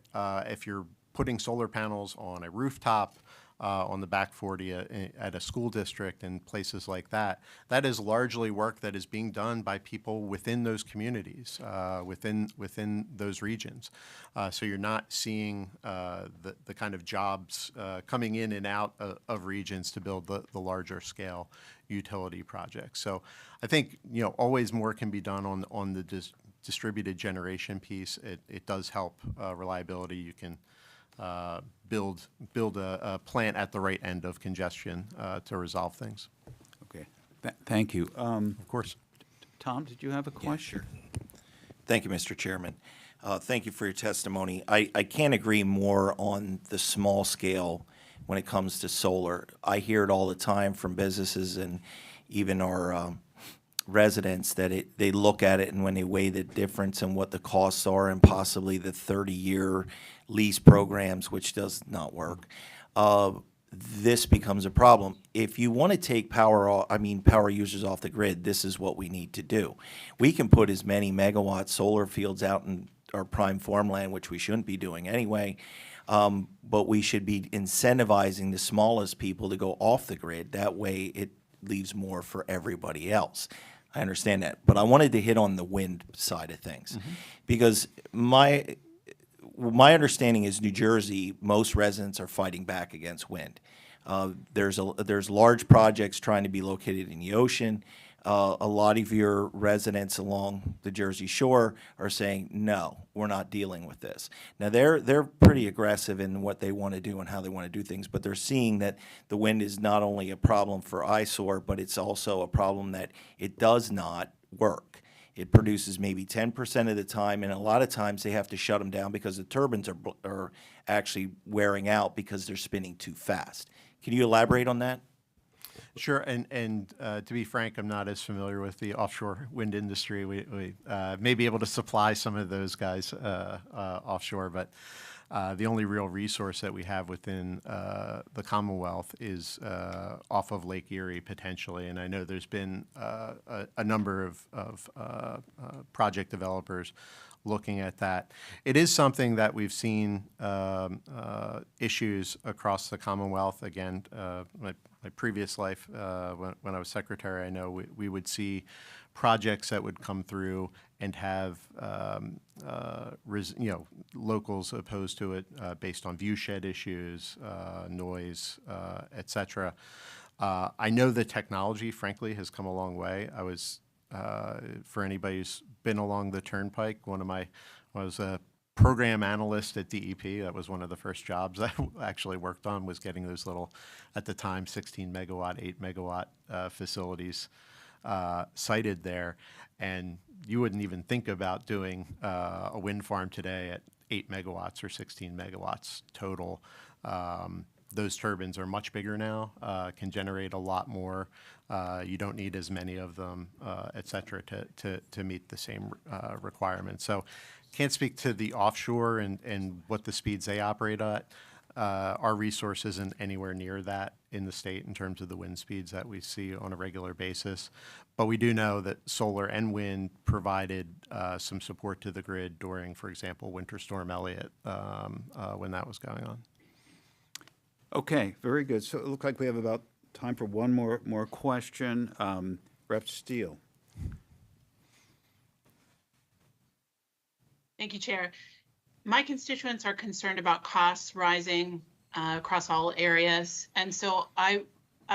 if you're putting solar panels on a rooftop on the back 40 at a school district and places like that, that is largely work that is being done by people within those communities, within those regions. So you're not seeing the kind of jobs coming in and out of regions to build the larger scale utility projects. So I think, always more can be done on the distributed generation piece. It does help reliability. You can build a plant at the right end of congestion to resolve things. Okay, thank you. Of course. Tom, did you have a question? Thank you, Mr. Chairman. Thank you for your testimony. I can't agree more on the small scale when it comes to solar. I hear it all the time from businesses and even our residents that they look at it, and when they weigh the difference and what the costs are and possibly the 30-year lease programs, which does not work, this becomes a problem. If you want to take power users off the grid, this is what we need to do. We can put as many megawatt solar fields out in our prime farmland, which we shouldn't be doing anyway, but we should be incentivizing the smallest people to go off the grid. That way it leaves more for everybody else. I understand that, but I wanted to hit on the wind side of things, because my understanding is New Jersey, most residents are fighting back against wind. There's large projects trying to be located in the ocean. A lot of your residents along the Jersey Shore are saying, no, we're not dealing with this. Now, they're pretty aggressive in what they want to do and how they want to do things, but they're seeing that the wind is not only a problem for eyesore, but it's also a problem that it does not work. It produces maybe 10% of the time, and a lot of times they have to shut them down because the turbines are actually wearing out because they're spinning too fast. Can you elaborate on that? Sure, and to be frank, I'm not as familiar with the offshore wind industry. We may be able to supply some of those guys offshore, but the only real resource that we have within the Commonwealth is off of Lake Erie potentially, and I know there's been a number of project developers looking at that. It is something that we've seen issues across the Commonwealth. Again, my previous life, when I was secretary, I know we would see projects that would come through and have locals opposed to it based on viewshed issues, noise, et cetera. I know the technology, frankly, has come a long way. I was for anybody who's been along the turnpike, I was a program analyst at DEP. That was one of the first jobs I actually worked on, was getting those little, at the time, 16 megawatt, 8 megawatt facilities sited there. And you wouldn't even think about doing a wind farm today at 8 megawatts or 16 megawatts total. Those turbines are much bigger now, can generate a lot more. You don't need as many of them, et cetera, to meet the same requirements. So can't speak to the offshore and what the speeds they operate at. Our resource isn't anywhere near that in the state in terms of the wind speeds that we see on a regular basis. But we do know that solar and wind provided some support to the grid during, for example, Winter Storm Elliott when that was going on. Okay, very good. So it looks like we have about time for one more question. Rep. Steele. Thank you, Chair. My constituents are concerned about costs rising across all areas. And so I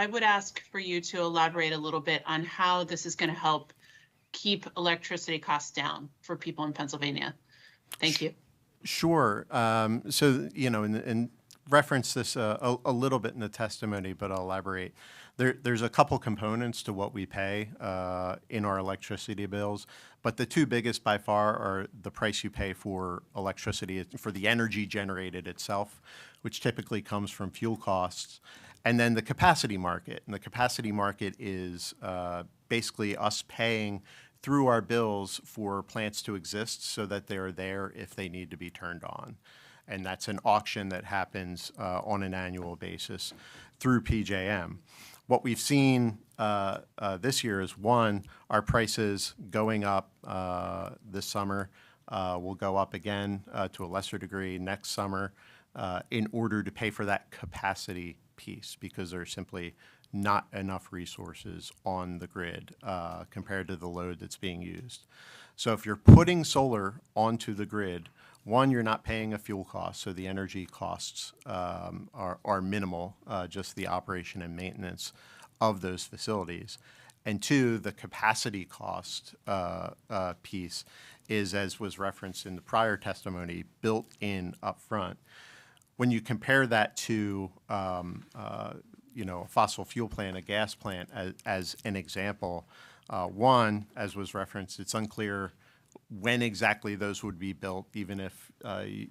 would ask for you to elaborate a little bit on how this is going to help keep electricity costs down for people in Pennsylvania. Thank you. Sure. So, and reference this a little bit in the testimony, but I'll elaborate. There's a couple components to what we pay in our electricity bills, but the two biggest by far are the price you pay for electricity, for the energy generated itself, which typically comes from fuel costs, and then the capacity market. And the capacity market is basically us paying through our bills for plants to exist so that they're there if they need to be turned on. And that's an auction that happens on an annual basis through PJM. What we've seen this year is, one, our prices going up this summer will go up again to a lesser degree next summer in order to pay for that capacity piece because there's simply not enough resources on the grid compared to the load that's being used. So if you're putting solar onto the grid, one, you're not paying a fuel cost, so the energy costs are minimal, just the operation and maintenance of those facilities. And two, the capacity cost piece is, as was referenced in the prior testimony, built in upfront. When you compare that to a fossil fuel plant, a gas plant, as an example, one, as was referenced, it's unclear when exactly those would be built, even if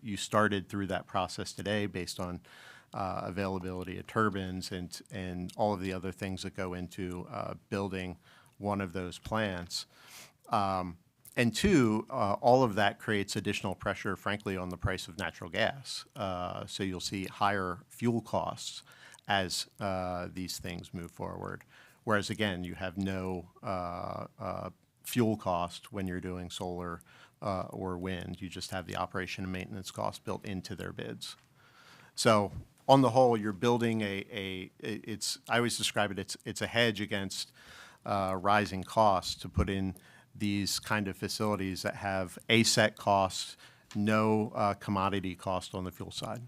you started through that process today based on availability of turbines and all of the other things that go into building one of those plants. And two, all of that creates additional pressure, frankly, on the price of natural gas. So you'll see higher fuel costs as these things move forward. Whereas, again, you have no fuel cost when you're doing solar or wind. You just have the operation and maintenance cost built into their bids. So on the whole, you're building I always describe it, it's a hedge against rising costs to put in these kind of facilities that have a set cost, no commodity cost on the fuel side.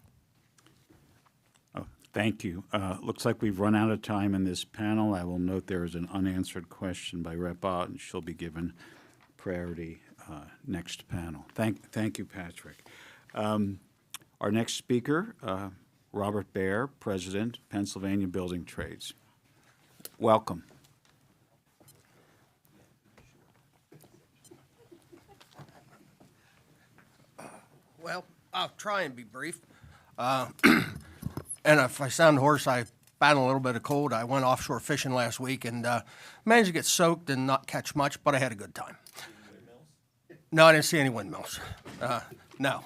Oh, thank you. Looks like we've run out of time in this panel. I will note there is an unanswered question by Rep. Ott, and she'll be given priority next panel. Thank you, Patrick. Our next speaker, Robert Baer, President, Pennsylvania Building Trades. Welcome. Well, I'll try and be brief. And if I sound hoarse, I battled a little bit of cold. I went offshore fishing last week and managed to get soaked and not catch much, but I had a good time. No, I didn't see any windmills. No.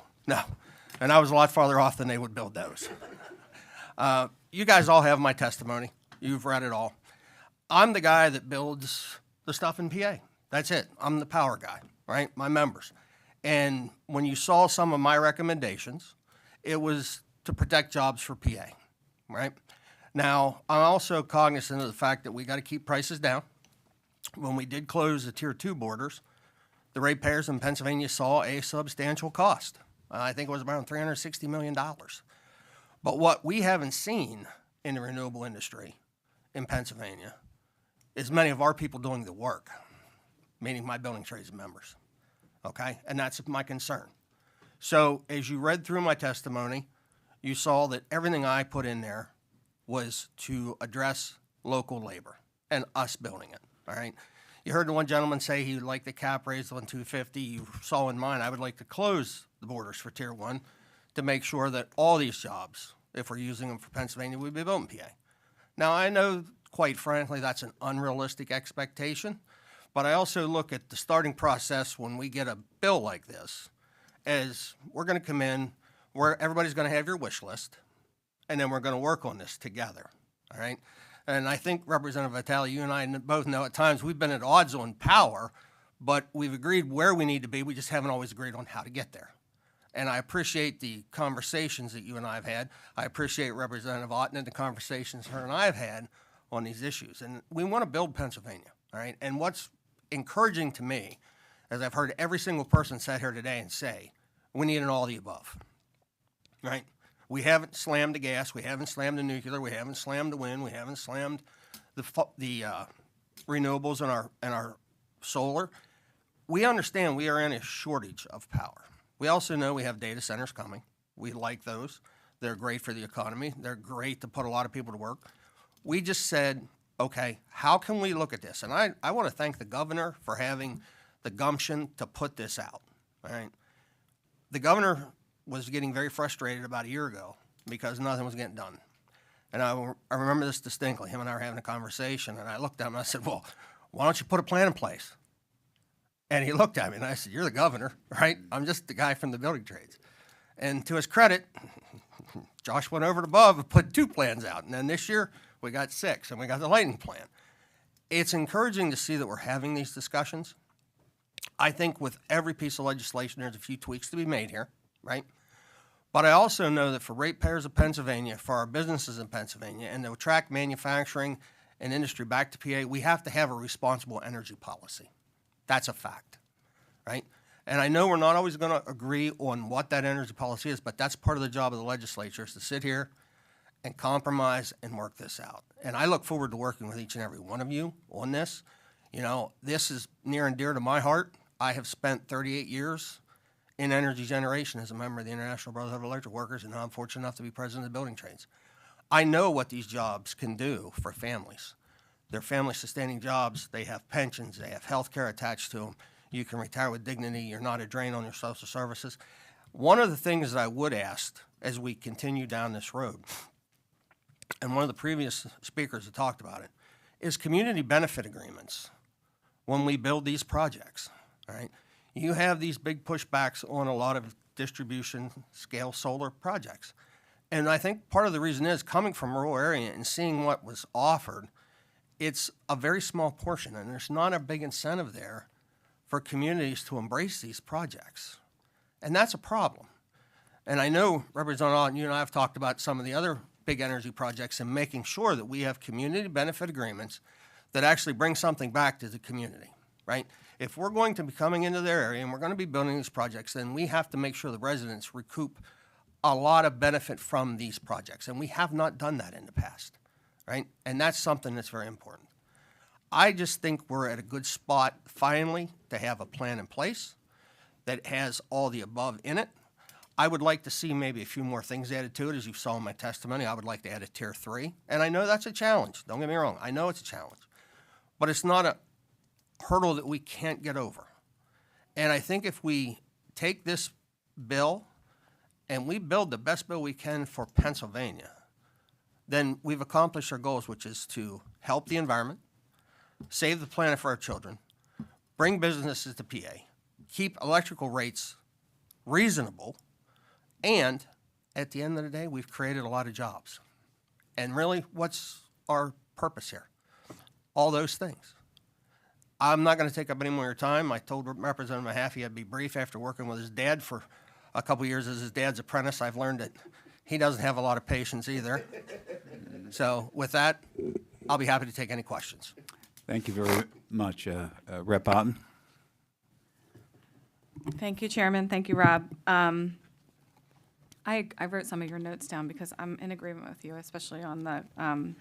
And I was a lot farther off than they would build those. You guys all have my testimony. You've read it all. I'm the guy that builds the stuff in PA. That's it. I'm the power guy, right? My members. And when you saw some of my recommendations, it was to protect jobs for PA, right? Now, I'm also cognizant of the fact that we got to keep prices down. When we did close the Tier 2 borders, the ratepayers in Pennsylvania saw a substantial cost. I think it was around $360 million. But what we haven't seen in the renewable industry in Pennsylvania is many of our people doing the work, meaning my building trades members. Okay, and that's my concern. So as you read through my testimony, you saw that everything I put in there was to address local labor and us building it, all right? You heard the one gentleman say he would like the cap raised on 250. You saw in mine, I would like to close the borders for Tier 1 to make sure that all these jobs, if we're using them for Pennsylvania, would be built in PA. Now, I know, quite frankly, that's an unrealistic expectation. But I also look at the starting process when we get a bill like this as we're going to come in where everybody's going to have your wish list, and then we're going to work on this together, all right? And I think, Representative Vitale, you and I both know at times we've been at odds on power, but we've agreed where we need to be. We just haven't always agreed on how to get there. And I appreciate the conversations that you and I have had. I appreciate Representative Otten and the conversations her and I have had on these issues. And we want to build Pennsylvania, all right? And what's encouraging to me, as I've heard every single person sat here today and say, we need an all the above, right? We haven't slammed the gas, we haven't slammed the nuclear, we haven't slammed the wind, we haven't slammed the renewables and our solar. We understand we are in a shortage of power. We also know we have data centers coming. We like those. They're great for the economy. They're great to put a lot of people to work. We just said, okay, how can we look at this? And I want to thank the governor for having the gumption to put this out, all right? The governor was getting very frustrated about a year ago because nothing was getting done. And I remember this distinctly. Him and I were having a conversation, and I looked at him and I said, well, why don't you put a plan in place? And he looked at me and I said, you're the governor, right? I'm just the guy from the building trades. And to his credit, Josh went over and above and put 2 plans out. And then this year, we got 6, and we got the lightning plan. It's encouraging to see that we're having these discussions. I think with every piece of legislation, there's a few tweaks to be made here, right? But I also know that for ratepayers of Pennsylvania, for our businesses in Pennsylvania, and to attract manufacturing and industry back to PA, we have to have a responsible energy policy. That's a fact, right? And I know we're not always going to agree on what that energy policy is, but that's part of the job of the legislature, is to sit here and compromise and work this out. And I look forward to working with each and every one of you on this. You know, this is near and dear to my heart. I have spent 38 years in energy generation as a member of the International Brotherhood of Electric Workers, and I'm fortunate enough to be president of the building trades. I know what these jobs can do for families. They're family-sustaining jobs. They have pensions. They have health care attached to them. You can retire with dignity. You're not a drain on your social services. One of the things that I would ask as we continue down this road, and one of the previous speakers have talked about it, is community benefit agreements when we build these projects, all right? You have these big pushbacks on a lot of distribution scale solar projects. And I think part of the reason is coming from a rural area and seeing what was offered, it's a very small portion, and there's not a big incentive there for communities to embrace these projects. And that's a problem. And I know, Representative Allen, you and I have talked about some of the other big energy projects and making sure that we have community benefit agreements that actually bring something back to the community, right? If we're going to be coming into their area and we're going to be building these projects, then we have to make sure the residents recoup a lot of benefit from these projects. And we have not done that in the past, right? And that's something that's very important. I just think we're at a good spot finally to have a plan in place that has all the above in it. I would like to see maybe a few more things added to it. As you saw in my testimony, I would like to add a tier 3. And I know that's a challenge. Don't get me wrong. I know it's a challenge. But it's not a hurdle that we can't get over. And I think if we take this bill and we build the best bill we can for Pennsylvania, then we've accomplished our goals, which is to help the environment, save the planet for our children, bring businesses to PA, keep electrical rates reasonable, and at the end of the day, we've created a lot of jobs. And really, what's our purpose here? All those things. I'm not going to take up any more of your time. I told Representative Mahaffey I'd be brief after working with his dad for a couple years as his dad's apprentice. I've learned that he doesn't have a lot of patience either. So with that, I'll be happy to take any questions. Thank you very much, Rep. Otten. Thank you, Chairman. Thank you, Rob. I wrote some of your notes down because I'm in agreement with you, especially on the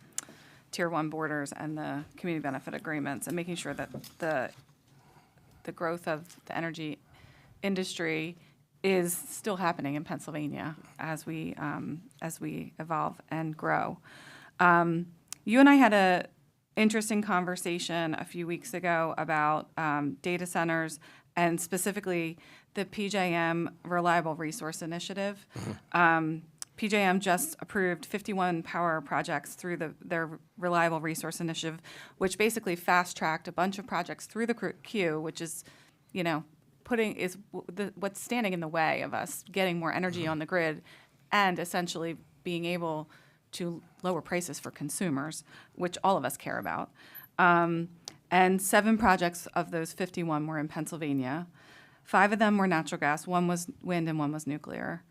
Tier 1 borders and the community benefit agreements, and making sure that the growth of the energy industry is still happening in Pennsylvania as we evolve and grow. You and I had a interesting conversation a few weeks ago about data centers and specifically the PJM Reliable Resource Initiative. PJM just approved 51 power projects through their Reliable Resource Initiative, which basically fast-tracked a bunch of projects through the queue, which is, what's standing in the way of us getting more energy on the grid and essentially being able to lower prices for consumers, which all of us care about. And 7 projects of those 51 were in Pennsylvania. 5 of them were natural gas, 1 was wind and 1 was nuclear.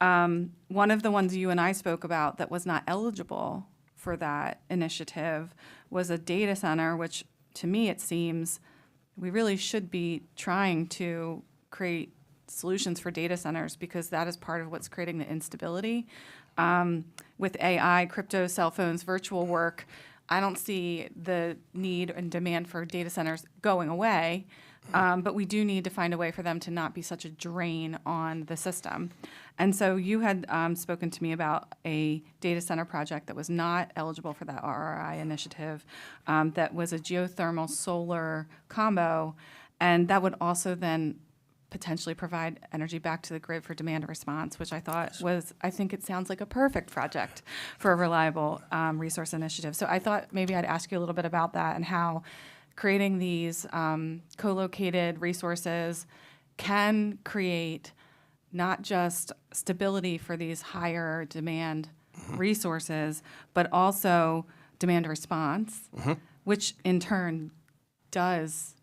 One of the ones you and I spoke about that was not eligible for that initiative was a data center, which to me it seems we really should be trying to create solutions for data centers because that is part of what's creating the instability. With AI, crypto, cell phones, virtual work, I don't see the need and demand for data centers going away, but we do need to find a way for them to not be such a drain on the system. And so you had spoken to me about a data center project that was not eligible for that RRI initiative, that was a geothermal solar combo, and that would also then potentially provide energy back to the grid for demand response, which I thought I think it sounds like a perfect project for a reliable resource initiative. So I thought maybe I'd ask you a little bit about that and how creating these co-located resources can create not just stability for these higher demand resources, but also demand response, which in turn does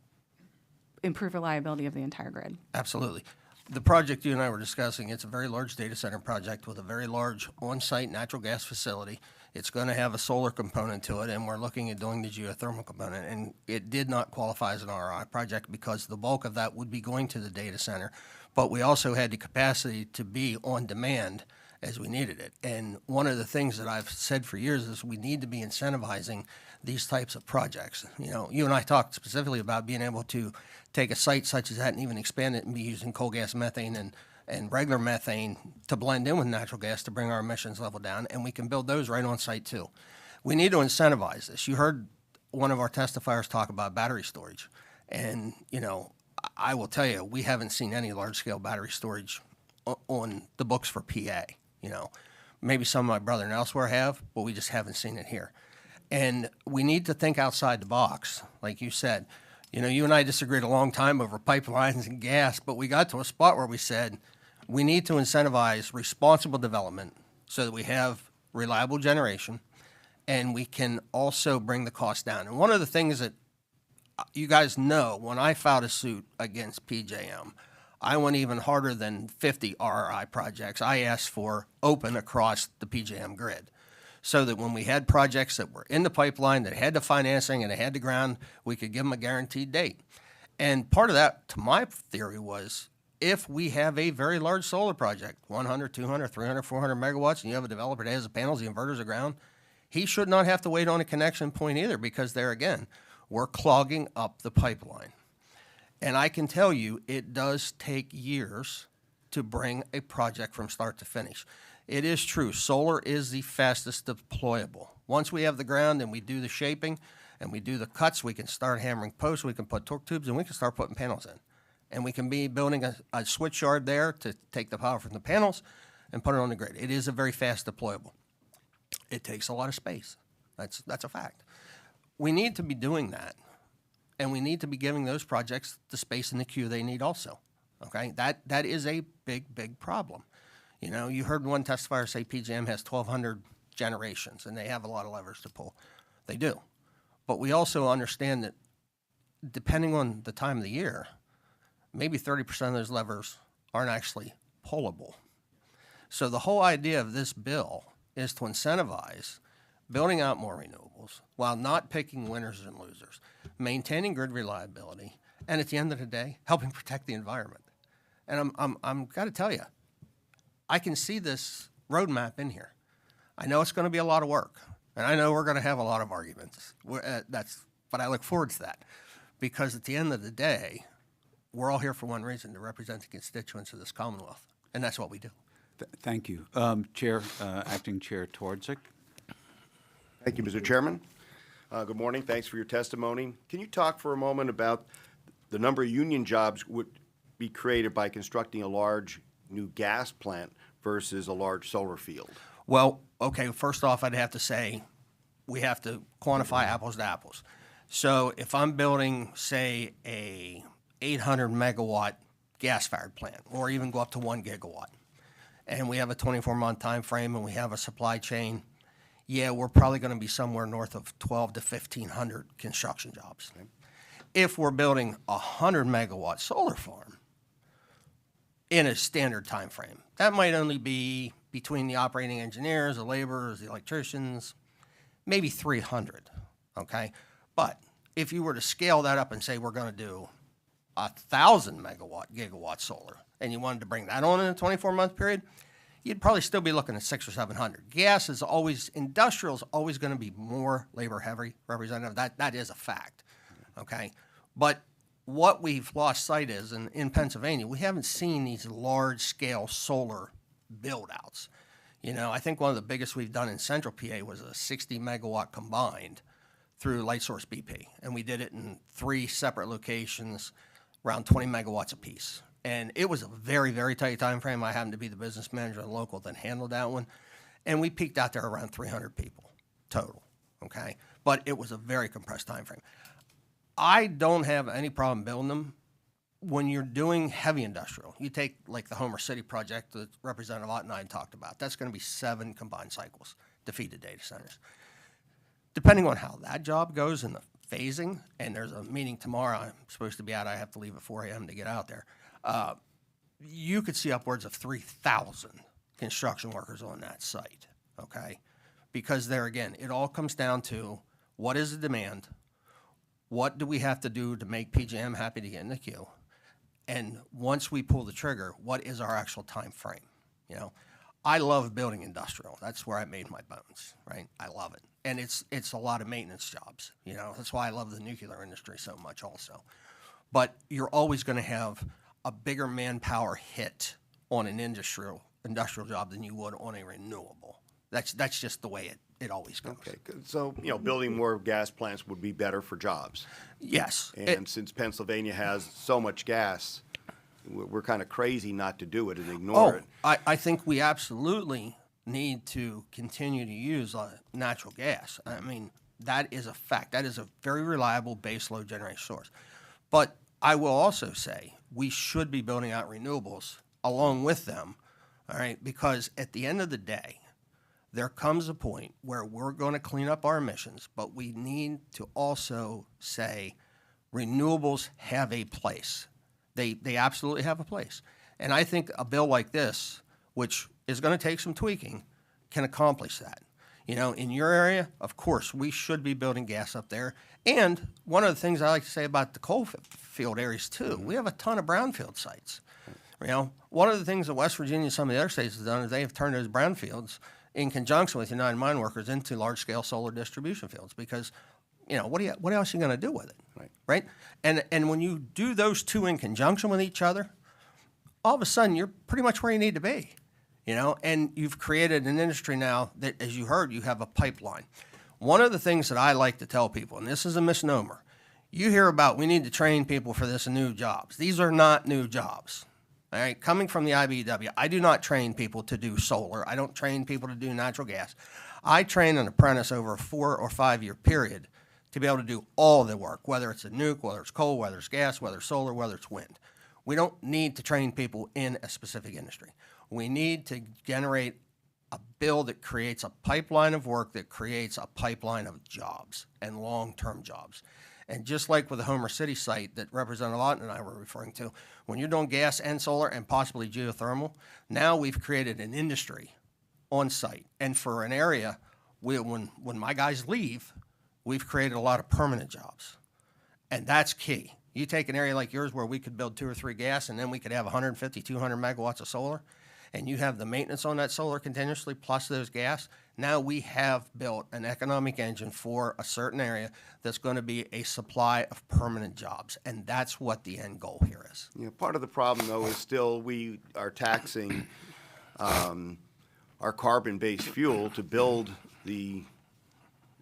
improve reliability of the entire grid. Absolutely. the project you and I were discussing, it's a very large data center project with a very large on-site natural gas facility. It's going to have a solar component to it, and we're looking at doing the geothermal component. And it did not qualify as an RI project because the bulk of that would be going to the data center. But we also had the capacity to be on demand as we needed it. And one of the things that I've said for years is we need to be incentivizing these types of projects. You know, you and I talked specifically about being able to take a site such as that and even expand it and be using coal gas methane and regular methane to blend in with natural gas to bring our emissions level down, and we can build those right on site too. We need to incentivize this. You heard one of our testifiers talk about battery storage, and you know, I will tell you, we haven't seen any large-scale battery storage on the books for PA. You know, maybe some of my brother and elsewhere have, but we just haven't seen it here. And we need to think outside the box, like you said. You know, you and I disagreed a long time over pipelines and gas, but we got to a spot where we said we need to incentivize responsible development so that we have reliable generation and we can also bring the cost down. And one of the things that you guys know, when I filed a suit against PJM, I went even harder than 50 RRI projects. I asked for open across the PJM grid, so that when we had projects that were in the pipeline, that had the financing and they had the ground, we could give them a guaranteed date. And part of that, to my theory, was if we have a very large solar project, 100, 200, 300, 400 megawatts, and you have a developer that has the panels, the inverters, the ground, he should not have to wait on a connection point either, because there again, we're clogging up the pipeline. And I can tell you, it does take years to bring a project from start to finish. It is true, solar is the fastest deployable. Once we have the ground and we do the shaping and we do the cuts, we can start hammering posts, we can put torque tubes, and we can start putting panels in. And we can be building a switch yard there to take the power from the panels and put it on the grid. It is a very fast deployable. It takes a lot of space. That's a fact. We need to be doing that. And we need to be giving those projects the space in the queue they need also. Okay, that is a big, big problem. You know, you heard one testifier say PJM has 1,200 generations and they have a lot of levers to pull. They do. But we also understand that depending on the time of the year, maybe 30% of those levers aren't actually pullable. So the whole idea of this bill is to incentivize building out more renewables while not picking winners and losers, maintaining grid reliability, and at the end of the day, helping protect the environment. And I'm got to tell you, I can see this roadmap in here. I know it's going to be a lot of work, and I know we're going to have a lot of arguments. But I look forward to that, because at the end of the day, we're all here for one reason: to represent the constituents of this Commonwealth, and that's what we do. Thank you. Chair, Acting Chair Twardzik. Thank you, Mr. Chairman. Good morning. Thanks for your testimony. Can you talk for a moment about the number of union jobs would be created by constructing a large new gas plant versus a large solar field? Well, okay, first off, I'd have to say we have to quantify apples to apples. So if I'm building, say, a 800 megawatt gas-fired plant, or even go up to 1 gigawatt, and we have a 24-month time frame and we have a supply chain, yeah, we're probably going to be somewhere north of 12 to 1,500 construction jobs. Okay. If we're building a 100 megawatt solar farm in a standard time frame, that might only be between the operating engineers, the laborers, the electricians, maybe 300, okay? But if you were to scale that up and say we're going to do 1,000 gigawatt solar, and you wanted to bring that on in a 24-month period, you'd probably still be looking at 600 or 700. Gas is always, industrial is always going to be more labor heavy, Representative. That is a fact, okay? But what we've lost sight is, in Pennsylvania, we haven't seen these large-scale solar build-outs. You know, I think one of the biggest we've done in central PA was a 60 megawatt combined through Lightsource BP, and we did it in 3 separate locations, around 20 megawatts apiece. And it was a very, very tight time frame. I happened to be the business manager of the local that handled that one. And we peaked out there around 300 people total, okay? But it was a very compressed time frame. I don't have any problem building them. When you're doing heavy industrial, you take like the Homer City project that Representative Ott and I talked about. That's going to be 7 combined cycles to feed the data centers. Depending on how that job goes in the phasing, and there's a meeting tomorrow, I'm supposed to be out, I have to leave at 4 a.m. to get out there. you could see upwards of 3,000 construction workers on that site, okay? Because there again, it all comes down to what is the demand? What do we have to do to make PJM happy to get in the queue? And once we pull the trigger, what is our actual time frame? You know, I love building industrial. That's where I made my bones, right? I love it. And it's a lot of maintenance jobs, you know. That's why I love the nuclear industry so much also. But you're always going to have a bigger manpower hit on an industrial job than you would on a renewable. That's just the way it always goes. Okay, good. So, you know, building more gas plants would be better for jobs. Yes. And since Pennsylvania has so much gas, we're kind of crazy not to do it and ignore it. I think we absolutely need to continue to use natural gas. I mean, that is a fact. That is a very reliable baseload generation source. But I will also say we should be building out renewables along with them, all right? Because at the end of the day, there comes a point where we're going to clean up our emissions, but we need to also say renewables have a place. They absolutely have a place. And I think a bill like this, which is going to take some tweaking, can accomplish that. You know, in your area, of course, we should be building gas up there. And one of the things I like to say about the coal field areas, too, we have a ton of brownfield sites. You know, one of the things that West Virginia and some of the other states have done is they have turned those brownfields in conjunction with United Mine Workers into large-scale solar distribution fields because, you know, what else are you going to do with it, right? And when you do those two in conjunction with each other, all of a sudden you're pretty much where you need to be, you know, and you've created an industry now that, as you heard, you have a pipeline. One of the things that I like to tell people, and this is a misnomer, you hear about we need to train people for this new jobs. These are not new jobs. All right, coming from the IBEW, I do not train people to do solar. I don't train people to do natural gas. I train an apprentice over a 4 or 5 year period to be able to do all the work, whether it's a nuke, whether it's coal, whether it's gas, whether it's solar, whether it's wind. We don't need to train people in a specific industry. We need to generate a bill that creates a pipeline of work, that creates a pipeline of jobs and long-term jobs. And just like with the Homer City site that Representative Lawton and I were referring to, when you're doing gas and solar and possibly geothermal, now we've created an industry on site. And for an area, when my guys leave, we've created a lot of permanent jobs. And that's key. You take an area like yours where we could build 2 or 3 gas and then we could have 150, 200 megawatts of solar, and you have the maintenance on that solar continuously plus those gas. Now we have built an economic engine for a certain area that's going to be a supply of permanent jobs. And that's what the end goal here is. You know, part of the problem, though, is still we are taxing our carbon-based fuel to build the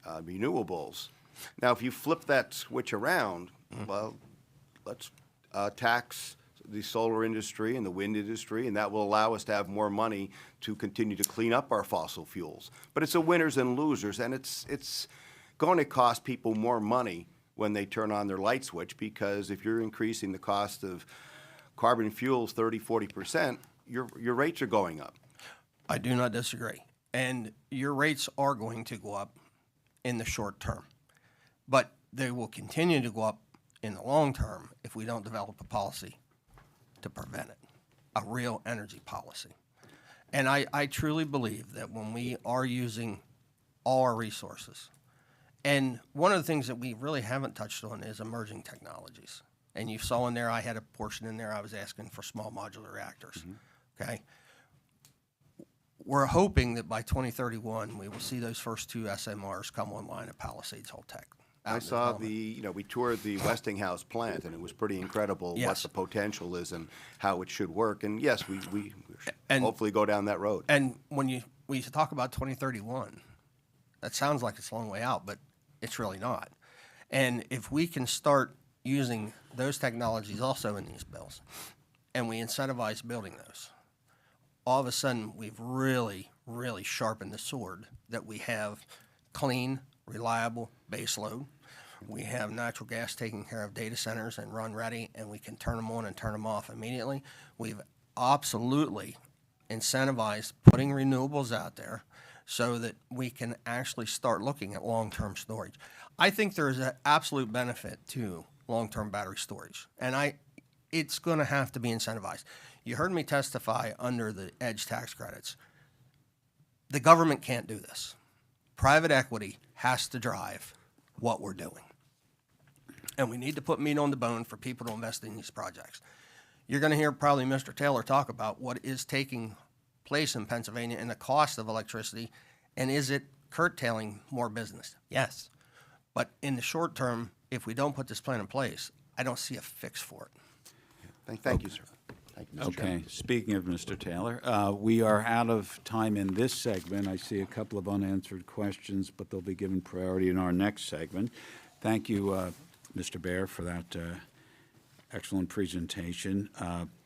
renewables. Now, if you flip that switch around, well, let's tax the solar industry and the wind industry, and that will allow us to have more money to continue to clean up our fossil fuels. But it's a winners and losers, and it's going to cost people more money when they turn on their light switch, because if you're increasing the cost of carbon fuels 30, 40%, your rates are going up. I do not disagree. And your rates are going to go up in the short term. But they will continue to go up in the long term if we don't develop a policy to prevent it, a real energy policy. And I truly believe that when we are using all our resources, and one of the things that we really haven't touched on is emerging technologies. And you saw in there, I had a portion in there, I was asking for small modular reactors, okay? We're hoping that by 2031, we will see those first 2 SMRs come online at Palisades Holtec. I saw we toured the Westinghouse plant, and it was pretty incredible what the potential is and how it should work. And yes, we should hopefully go down that road. And when we talk about 2031, that sounds like it's a long way out, but it's really not. And if we can start using those technologies also in these bills, and we incentivize building those, all of a sudden we've really, really sharpened the sword that we have clean, reliable base load. We have natural gas taking care of data centers and run ready, and we can turn them on and turn them off immediately. We've absolutely incentivized putting renewables out there so that we can actually start looking at long-term storage. I think there is an absolute benefit to long-term battery storage, and it's going to have to be incentivized. You heard me testify under the EDGE tax credits. The government can't do this. Private equity has to drive what we're doing. And we need to put meat on the bone for people to invest in these projects. You're going to hear probably Mr. Taylor talk about what is taking place in Pennsylvania and the cost of electricity, and is it curtailing more business? Yes. But in the short term, if we don't put this plan in place, I don't see a fix for it. Thank you, sir. Thank you, Mr. Chairman. Okay, speaking of Mr. Taylor, we are out of time in this segment. I see a couple of unanswered questions, but they'll be given priority in our next segment. Thank you, Mr. Baer, for that excellent presentation.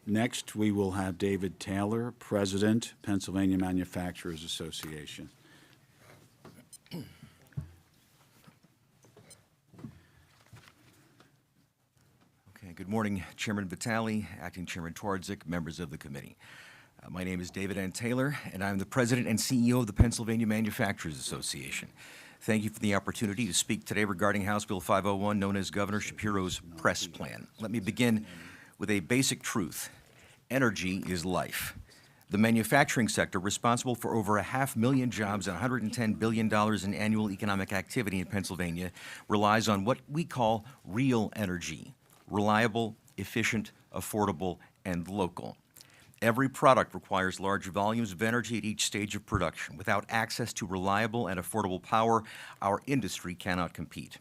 Next, we will have David Taylor, President, Pennsylvania Manufacturers Association. Okay, good morning, Chairman Vitale, Acting Chairman Twardzik, members of the committee. My name is David N. Taylor, and I'm the President and CEO of the Pennsylvania Manufacturers Association. Thank you for the opportunity to speak today regarding House Bill 501, known as Governor Shapiro's press plan. Let me begin with a basic truth. Energy is life. The manufacturing sector, responsible for over 500,000 jobs and $110 billion in annual economic activity in Pennsylvania, relies on what we call real energy: reliable, efficient, affordable, and local. Every product requires large volumes of energy at each stage of production. Without access to reliable and affordable power, our industry cannot compete.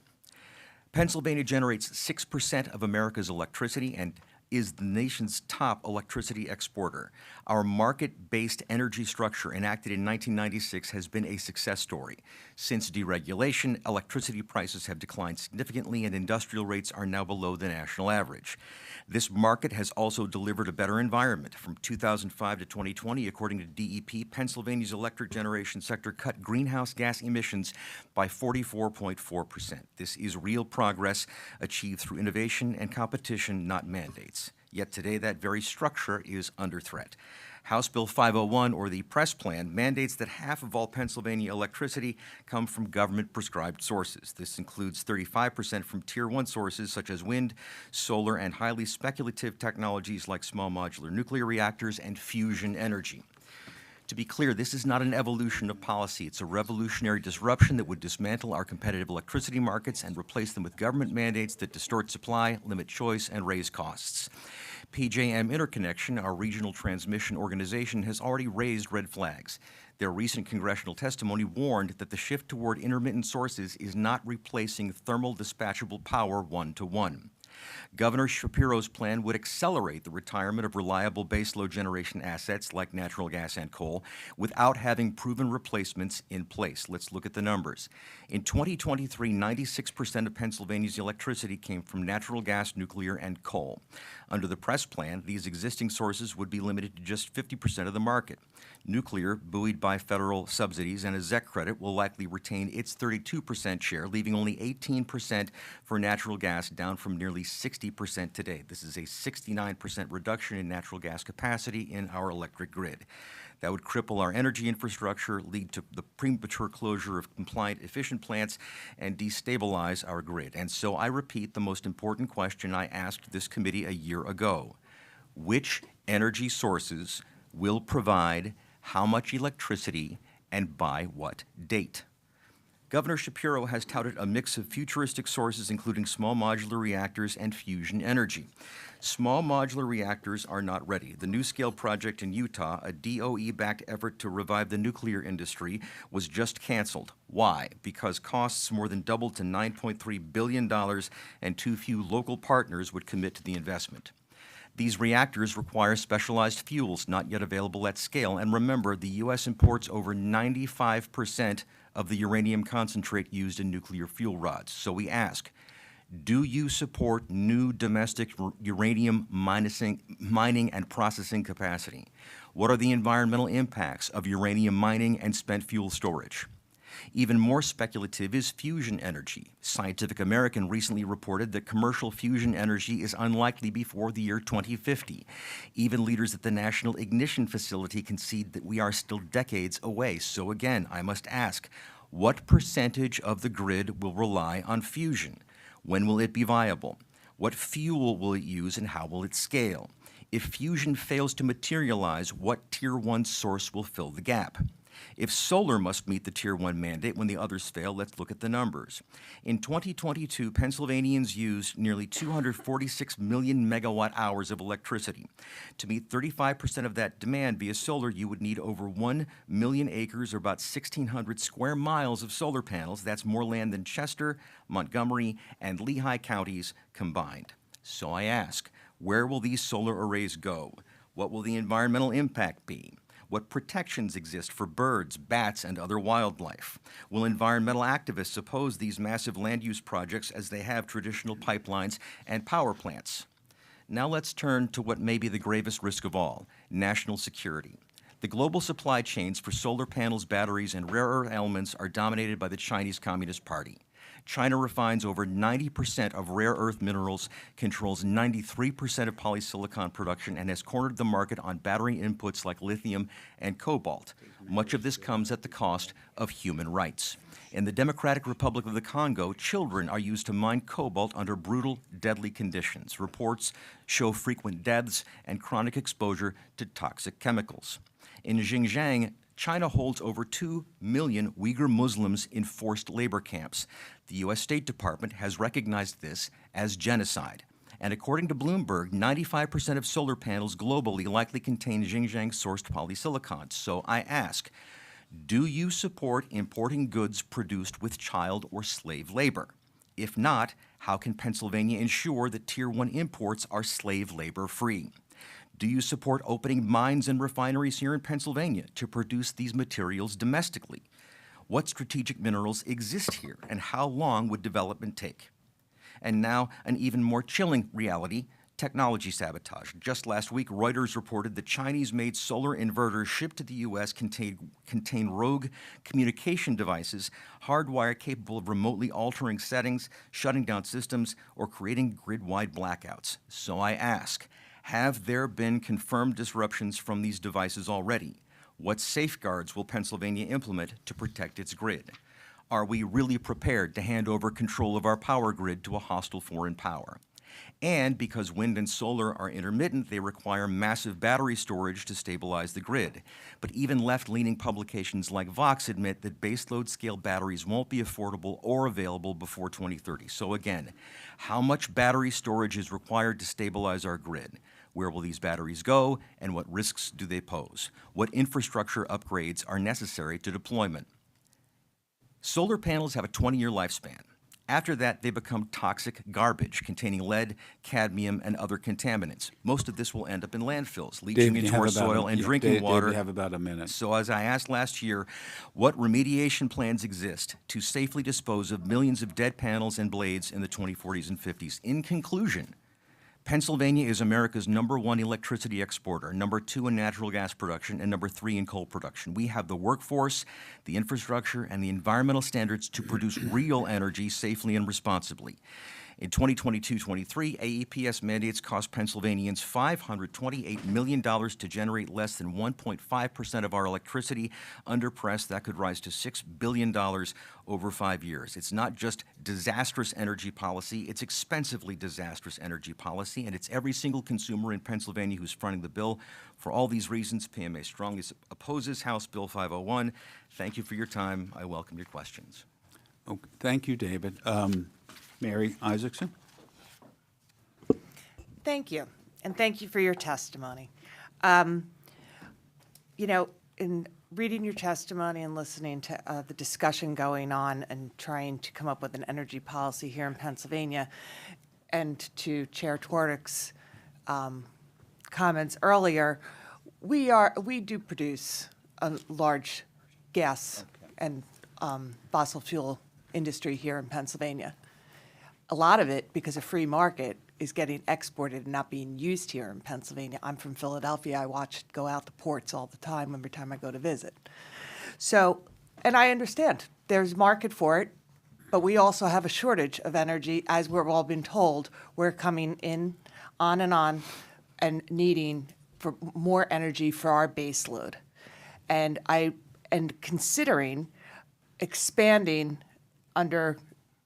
Pennsylvania generates 6% of America's electricity and is the nation's top electricity exporter. Our market-based energy structure, enacted in 1996, has been a success story. Since deregulation, electricity prices have declined significantly and industrial rates are now below the national average. This market has also delivered a better environment. From 2005 to 2020, according to DEP, Pennsylvania's electric generation sector cut greenhouse gas emissions by 44.4%. This is real progress achieved through innovation and competition, not mandates. Yet today, that very structure is under threat. House Bill 501, or the press plan, mandates that half of all Pennsylvania electricity come from government-prescribed sources. This includes 35% from Tier 1 sources such as wind, solar, and highly speculative technologies like small modular nuclear reactors and fusion energy. To be clear, this is not an evolution of policy. It's a revolutionary disruption that would dismantle our competitive electricity markets and replace them with government mandates that distort supply, limit choice, and raise costs. PJM Interconnection, our regional transmission organization, has already raised red flags. Their recent congressional testimony warned that the shift toward intermittent sources is not replacing thermal dispatchable power one-to-one. Governor Shapiro's plan would accelerate the retirement of reliable baseload generation assets like natural gas and coal without having proven replacements in place. Let's look at the numbers. In 2023, 96% of Pennsylvania's electricity came from natural gas, nuclear, and coal. Under the press plan, these existing sources would be limited to just 50% of the market. Nuclear, buoyed by federal subsidies and a ZEC credit, will likely retain its 32% share, leaving only 18% for natural gas, down from nearly 60% today. This is a 69% reduction in natural gas capacity in our electric grid. That would cripple our energy infrastructure, lead to the premature closure of compliant, efficient plants, and destabilize our grid. And so I repeat the most important question I asked this committee a year ago. Which energy sources will provide how much electricity and by what date? Governor Shapiro has touted a mix of futuristic sources, including small modular reactors and fusion energy. Small modular reactors are not ready. The NuScale project in Utah, a DOE-backed effort to revive the nuclear industry, was just canceled. Why? Because costs more than doubled to $9.3 billion and too few local partners would commit to the investment. These reactors require specialized fuels not yet available at scale. And remember, the U.S. imports over 95% of the uranium concentrate used in nuclear fuel rods. So we ask, do you support new domestic uranium mining and processing capacity? What are the environmental impacts of uranium mining and spent fuel storage? Even more speculative is fusion energy. Scientific American recently reported that commercial fusion energy is unlikely before the year 2050. Even leaders at the National Ignition Facility concede that we are still decades away. So again, I must ask, what percentage of the grid will rely on fusion? When will it be viable? What fuel will it use and how will it scale? If fusion fails to materialize, what Tier 1 source will fill the gap? If solar must meet the Tier 1 mandate when the others fail, let's look at the numbers. In 2022, Pennsylvanians used nearly 246 million megawatt hours of electricity. To meet 35% of that demand via solar, you would need over 1 million acres or about 1,600 square miles of solar panels. That's more land than Chester, Montgomery, and Lehigh counties combined. So I ask, where will these solar arrays go? What will the environmental impact be? What protections exist for birds, bats, and other wildlife? Will environmental activists oppose these massive land use projects as they have traditional pipelines and power plants? Now let's turn to what may be the gravest risk of all, national security. The global supply chains for solar panels, batteries, and rare earth elements are dominated by the Chinese Communist Party. China refines over 90% of rare earth minerals, controls 93% of polysilicon production, and has cornered the market on battery inputs like lithium and cobalt. Much of this comes at the cost of human rights. In the Democratic Republic of the Congo, children are used to mine cobalt under brutal, deadly conditions. Reports show frequent deaths and chronic exposure to toxic chemicals. In Xinjiang, China holds over 2 million Uyghur Muslims in forced labor camps. The U.S. State Department has recognized this as genocide. And according to Bloomberg, 95% of solar panels globally likely contain Xinjiang-sourced polysilicon. So I ask, do you support importing goods produced with child or slave labor? If not, how can Pennsylvania ensure that Tier 1 imports are slave labor free? Do you support opening mines and refineries here in Pennsylvania to produce these materials domestically? What strategic minerals exist here, and how long would development take? And now, an even more chilling reality, technology sabotage. Just last week, Reuters reported that Chinese-made solar inverters shipped to the U.S. contain rogue communication devices, hardwire capable of remotely altering settings, shutting down systems, or creating grid-wide blackouts. So I ask, have there been confirmed disruptions from these devices already? What safeguards will Pennsylvania implement to protect its grid? Are we really prepared to hand over control of our power grid to a hostile foreign power? And because wind and solar are intermittent, they require massive battery storage to stabilize the grid. But even left-leaning publications like Vox admit that baseload scale batteries won't be affordable or available before 2030. So again, how much battery storage is required to stabilize our grid? Where will these batteries go, and what risks do they pose? What infrastructure upgrades are necessary to deployment? Solar panels have a 20-year lifespan. After that, they become toxic garbage containing lead, cadmium, and other contaminants. Most of this will end up in landfills, leaching into our soil and drinking water. You have about a minute. So as I asked last year, what remediation plans exist to safely dispose of millions of dead panels and blades in the 2040s and 50s? In conclusion, Pennsylvania is America's #1 electricity exporter, #2 in natural gas production, and #3 in coal production. We have the workforce, the infrastructure, and the environmental standards to produce real energy safely and responsibly. In 2022-23, AEPS mandates cost Pennsylvanians $528 million to generate less than 1.5% of our electricity. Under press, that could rise to $6 billion over 5 years. It's not just disastrous energy policy, it's expensively disastrous energy policy, and it's every single consumer in Pennsylvania who's fronting the bill. For all these reasons, PMA strongly opposes House Bill 501. Thank you for your time. I welcome your questions. Okay, thank you, David. Mary Isaacson. Thank you, and thank you for your testimony. You know, in reading your testimony and listening to the discussion going on and trying to come up with an energy policy here in Pennsylvania, and to Chair Twardyk's comments earlier, we do produce a large gas and fossil fuel industry here in Pennsylvania. A lot of it, because of free market, is getting exported and not being used here in Pennsylvania. I'm from Philadelphia. I watch it go out the ports all the time every time I go to visit. So, and I understand there's market for it, but we also have a shortage of energy. As we've all been told, we're coming in on and needing for more energy for our base load. And considering expanding under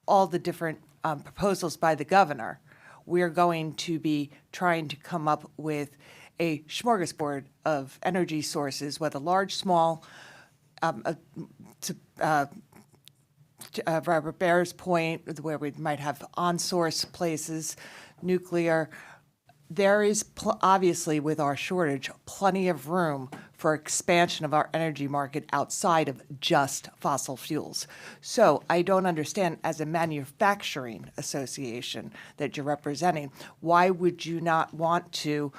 all the different proposals by the governor, we're going to be trying to come up with a smorgasbord of energy sources, whether large, small, Robert Baer's point, where we might have on-source places, nuclear. There is obviously, with our shortage, plenty of room for expansion of our energy market outside of just fossil fuels. So I don't understand, as a manufacturing association that you're representing, why would you not want to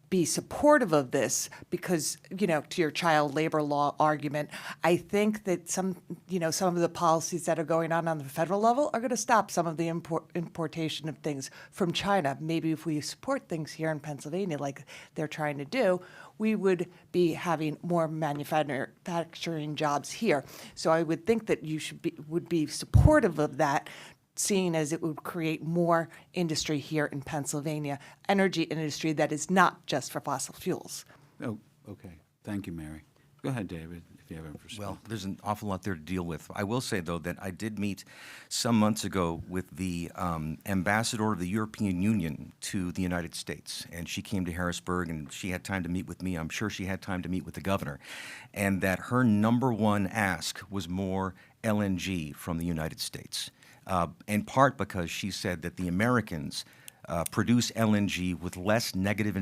be supportive of this? Because, you know, to your child labor law argument, I think that some of the policies that are going on the federal level are going to stop some of the importation of things from China. Maybe if we support things here in Pennsylvania like they're trying to do, we would be having more manufacturing jobs here. So I would think that you would be supportive of that, seeing as it would create more industry here in Pennsylvania, energy industry that is not just for fossil fuels. Oh, okay. Thank you, Mary. Go ahead, David, if you have any perspective. Well, there's an awful lot there to deal with. I will say, though, that I did meet some months ago with the ambassador of the European Union to the United States, and she came to Harrisburg, and she had time to meet with me. I'm sure she had time to meet with the governor, and that her number one ask was more LNG from the United States. In part because she said that the Americans produce LNG with less negative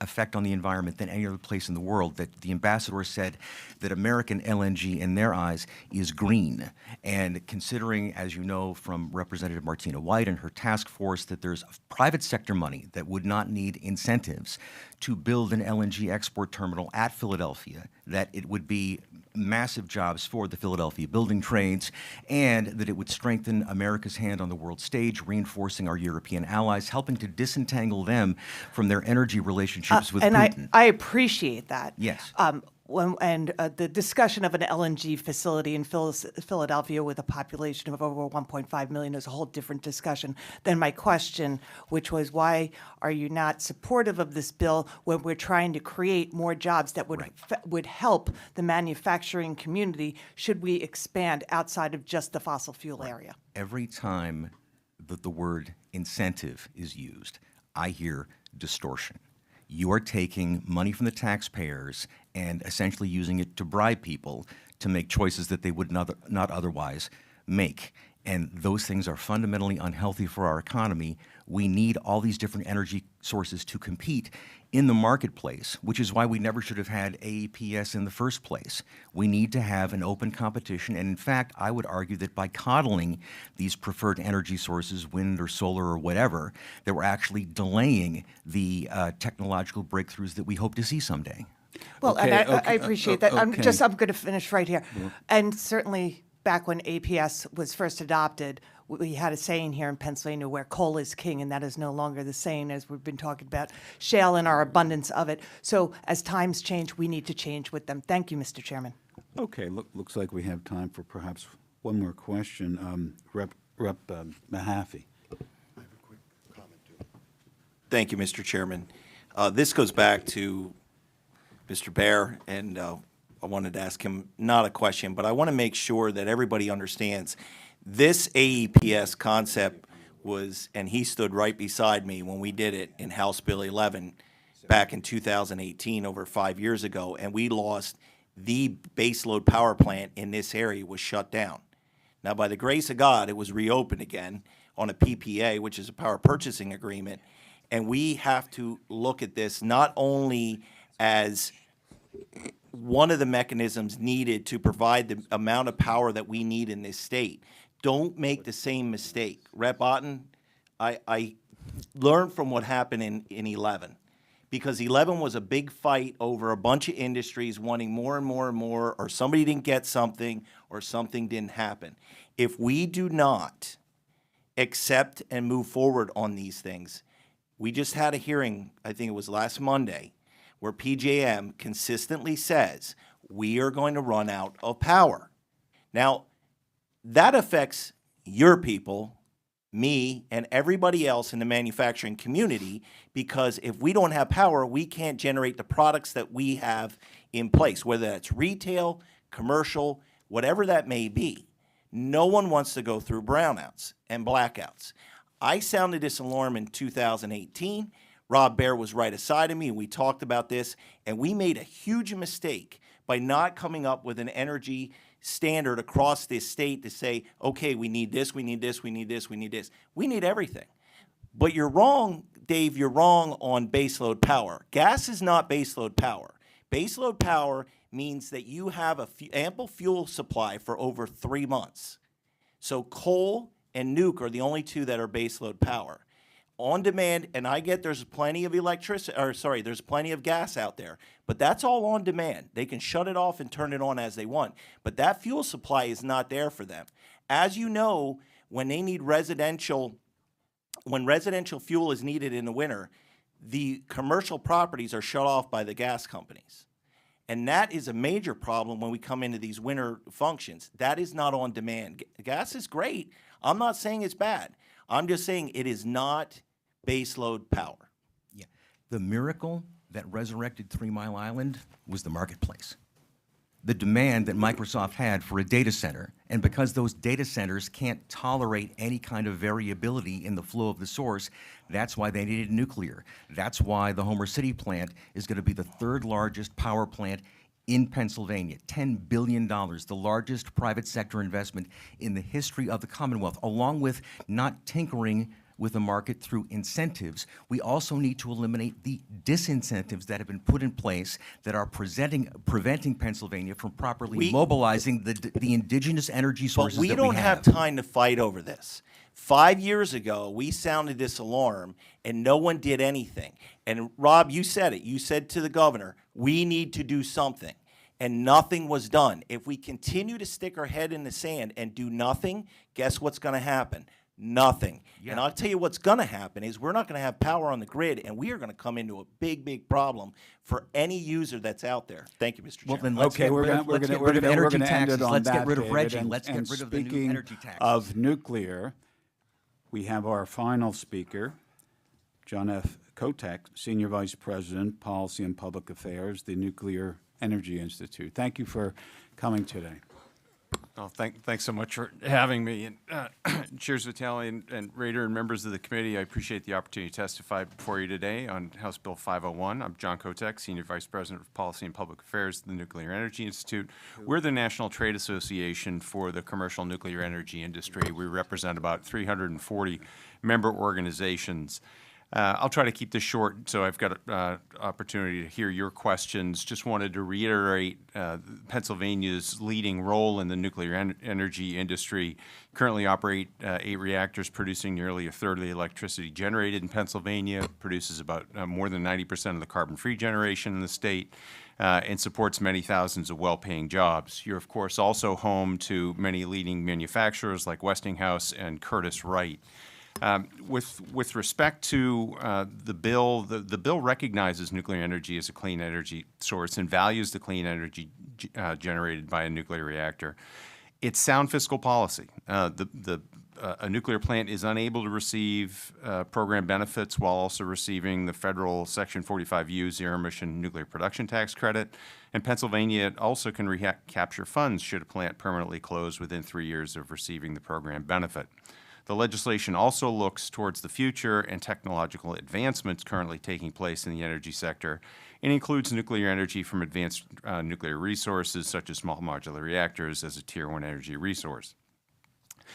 effect on the environment than any other place in the world, that the ambassador said that American LNG, in their eyes, is green. And considering, as you know from Representative Martina White and her task force, that there's private sector money that would not need incentives to build an LNG export terminal at Philadelphia, that it would be massive jobs for the Philadelphia building trades, and that it would strengthen America's hand on the world stage, reinforcing our European allies, helping to disentangle them from their energy relationships with and Putin. I appreciate that. Yes. The discussion of an LNG facility in Philadelphia with a population of over 1.5 million is a whole different discussion than my question, which was, why are you not supportive of this bill when we're trying to create more jobs that would help the manufacturing community should we expand outside of just the fossil fuel area? Every time that the word incentive is used, I hear distortion. You are taking money from the taxpayers and essentially using it to bribe people to make choices that they would not otherwise make. And those things are fundamentally unhealthy for our economy. We need all these different energy sources to compete in the marketplace, which is why we never should have had AEPS in the first place. We need to have an open competition. And in fact, I would argue that by coddling these preferred energy sources, wind or solar or whatever, that we're actually delaying the technological breakthroughs that we hope to see someday. Well, Okay, and I okay, appreciate that. I'm okay. going to finish right here. And certainly back when APS was first adopted, we had a saying here in Pennsylvania where coal is king, and that is no longer the saying, as we've been talking about shale and our abundance of it. So as times change, we need to change with them. Thank you, Mr. Chairman. Okay, looks like we have time for perhaps one more question. Rep. Mahaffey. Thank you, Mr. Chairman. This goes back to Mr. Baer, and I wanted to ask him not a question, but I want to make sure that everybody understands this AEPS concept was, and he stood right beside me when we did it in House Bill 11 back in 2018, over 5 years ago, and we lost the baseload power plant in this area was shut down. Now, by the grace of God, it was reopened again on a PPA, which is a power purchasing agreement, and we have to look at this not only as one of the mechanisms needed to provide the amount of power that we need in this state. Don't make the same mistake. Rep. Otten, I learned from what happened in 11, because 11 was a big fight over a bunch of industries wanting more and more and more, or somebody didn't get something, or something didn't happen. If we do not accept and move forward on these things, we just had a hearing, I think it was last Monday, where PJM consistently says we are going to run out of power. Now, that affects your people, me, and everybody else in the manufacturing community, because if we don't have power, we can't generate the products that we have in place, whether that's retail, commercial, whatever that may be. No one wants to go through brownouts and blackouts. I sounded this alarm in 2018. Rob Baer was right aside of me, and we talked about this, and we made a huge mistake by not coming up with an energy standard across this state to say, okay, we need this, we need this, we need this, we need this. We need everything. But you're wrong, Dave, you're wrong on baseload power. Gas is not baseload power. Baseload power means that you have ample fuel supply for over 3 months. So coal and nuke are the only two that are baseload power. On demand, and I get there's plenty of there's plenty of gas out there, but that's all on demand. They can shut it off and turn it on as they want, but that fuel supply is not there for them. As you know, when residential fuel is needed in the winter, the commercial properties are shut off by the gas companies. And that is a major problem when we come into these winter functions. That is not on demand. Gas is great. I'm not saying it's bad. I'm just saying it is not baseload power. Yeah. The miracle that resurrected 3 Mile Island was the marketplace. The demand that Microsoft had for a data center, and because those data centers can't tolerate any kind of variability in the flow of the source, that's why they needed nuclear. That's why the Homer City plant is going to be the 3rd largest power plant in Pennsylvania, $10 billion, the largest private sector investment in the history of the Commonwealth, along with not tinkering with the market through incentives. We also need to eliminate the disincentives that have been put in place that are preventing Pennsylvania from properly mobilizing the indigenous energy sources But we don't have time to fight over this. 5 years ago, we sounded this alarm, and no one did anything. And Rob, you said it. You said to the governor, we need to do something. And nothing was done. If we continue to stick our head in the sand and do nothing, guess what's going to happen? Nothing. Yeah. And I'll tell you what's going to happen is we're not going to have power on the grid, and we are going to come into a big, big problem for any user that's out there. Thank you, Mr. Chairman. Well, then let's get rid of energy taxes. Let's get rid of Reggie. Let's get rid of the new energy taxes. Of nuclear, we have our final speaker, John F. Kotek, Senior Vice President, Policy and Public Affairs, the Nuclear Energy Institute. Thank you for coming today. Oh, thanks so much for having me. And Chairs Vitale and Rader and members of the committee, I appreciate the opportunity to testify before you today on House Bill 501. I'm John Kotek, Senior Vice President of Policy and Public Affairs at the Nuclear Energy Institute. We're the National Trade Association for the commercial nuclear energy industry. We represent about 340 member organizations. I'll try to keep this short, so I've got an opportunity to hear your questions. Just wanted to reiterate Pennsylvania's leading role in the nuclear energy industry. Currently operate 8 reactors producing nearly a third of the electricity generated in Pennsylvania, produces about more than 90% of the carbon-free generation in the state, and supports many thousands of well-paying jobs. You're, of course, also home to many leading manufacturers like Westinghouse and Curtiss-Wright. With respect to the bill, the bill recognizes nuclear energy as a clean energy source and values the clean energy generated by a nuclear reactor. It's sound fiscal policy. A nuclear plant is unable to receive program benefits while also receiving the federal Section 45U zero-emission nuclear production tax credit. And Pennsylvania also can recapture funds should a plant permanently close within 3 years of receiving the program benefit. The legislation also looks towards the future and technological advancements currently taking place in the energy sector and includes nuclear energy from advanced nuclear resources such as small modular reactors as a Tier 1 energy resource.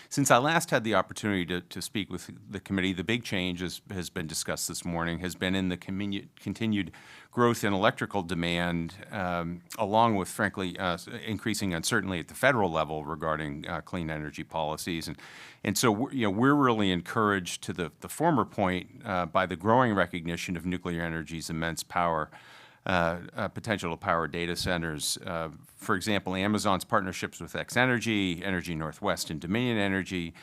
Since I last had the opportunity to speak with the committee, the big change has been discussed this morning, has been in the continued growth in electrical demand, along with, frankly, increasing uncertainty at the federal level regarding clean energy policies. And so, we're really encouraged to the former point by the growing recognition of nuclear energy's immense power. Potential to power data centers. For example, Amazon's partnerships with X-Energy, Energy Northwest, and Dominion Energy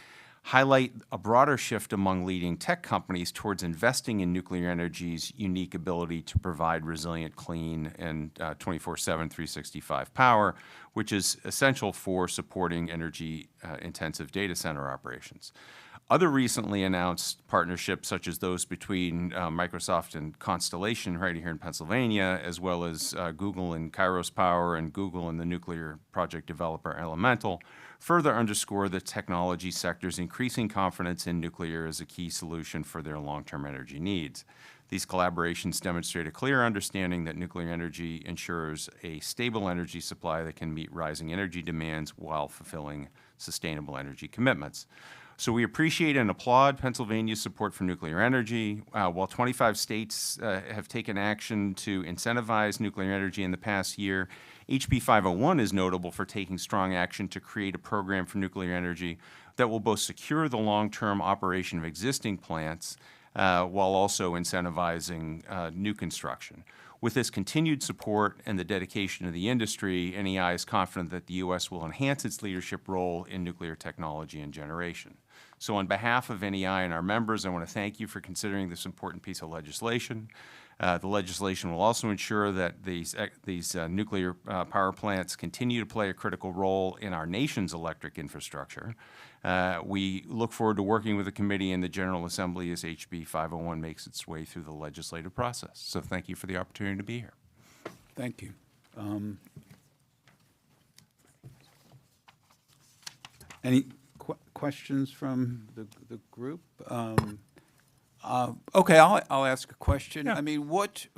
highlight a broader shift among leading tech companies towards investing in nuclear energy's unique ability to provide resilient, clean, and 24/7, 365 power, which is essential for supporting energy-intensive data center operations. Other recently announced partnerships, such as those between Microsoft and Constellation right here in Pennsylvania, as well as Google and Kairos Power and Google and the nuclear project developer Elemental, further underscore the technology sector's increasing confidence in nuclear as a key solution for their long-term energy needs. These collaborations demonstrate a clear understanding that nuclear energy ensures a stable energy supply that can meet rising energy demands while fulfilling sustainable energy commitments. So we appreciate and applaud Pennsylvania's support for nuclear energy. While 25 states have taken action to incentivize nuclear energy in the past year, HB 501 is notable for taking strong action to create a program for nuclear energy that will both secure the long-term operation of existing plants while also incentivizing new construction. With this continued support and the dedication of the industry, NEI is confident that the U.S. will enhance its leadership role in nuclear technology and generation. So on behalf of NEI and our members, I want to thank you for considering this important piece of legislation. The legislation will also ensure that these nuclear power plants continue to play a critical role in our nation's electric infrastructure. We look forward to working with the committee and the General Assembly as HB 501 makes its way through the legislative process. So thank you for the opportunity to be here. Thank you. Any questions from the group? Okay, I'll ask a question. I mean, what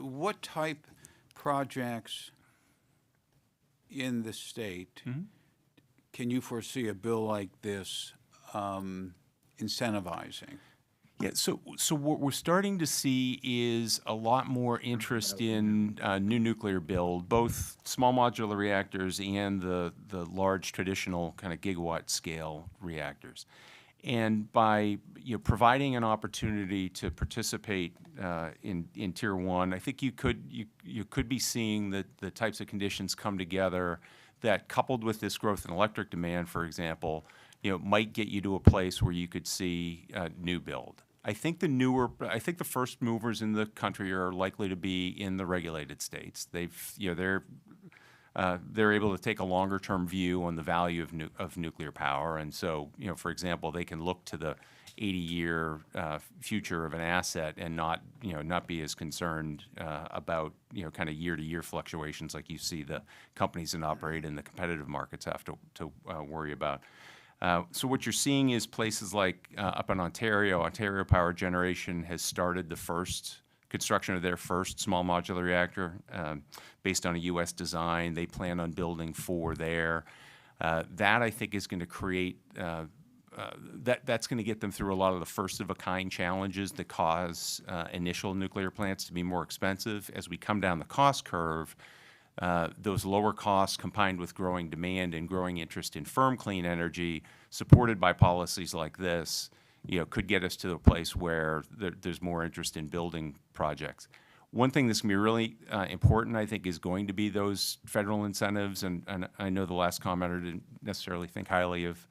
type projects in the state can you foresee a bill like this incentivizing? Yeah, so what we're starting to see is a lot more interest in new nuclear build, both small modular reactors and the large traditional kind of gigawatt scale reactors. And by providing an opportunity to participate in Tier 1, I think you could be seeing the types of conditions come together that, coupled with this growth in electric demand, for example, might get you to a place where you could see new build. I think the first movers in the country are likely to be in the regulated states. They're able to take a longer-term view on the value of nuclear power, and so, for example, they can look to the 80-year future of an asset and not be as concerned about kind of year-to-year fluctuations like you see the companies that operate in the competitive markets have to worry about. So what you're seeing is places like up in Ontario Power Generation has started the first construction of their first small modular reactor based on a U.S. design. They plan on building 4 there. That, I think, is going to create that's going to get them through a lot of the first-of-a-kind challenges that cause initial nuclear plants to be more expensive. As we come down the cost curve, those lower costs combined with growing demand and growing interest in firm clean energy, supported by policies like this, could get us to a place where there's more interest in building projects. One thing that's going to be really important, I think, is going to be those federal incentives. And I know the last commenter didn't necessarily think highly of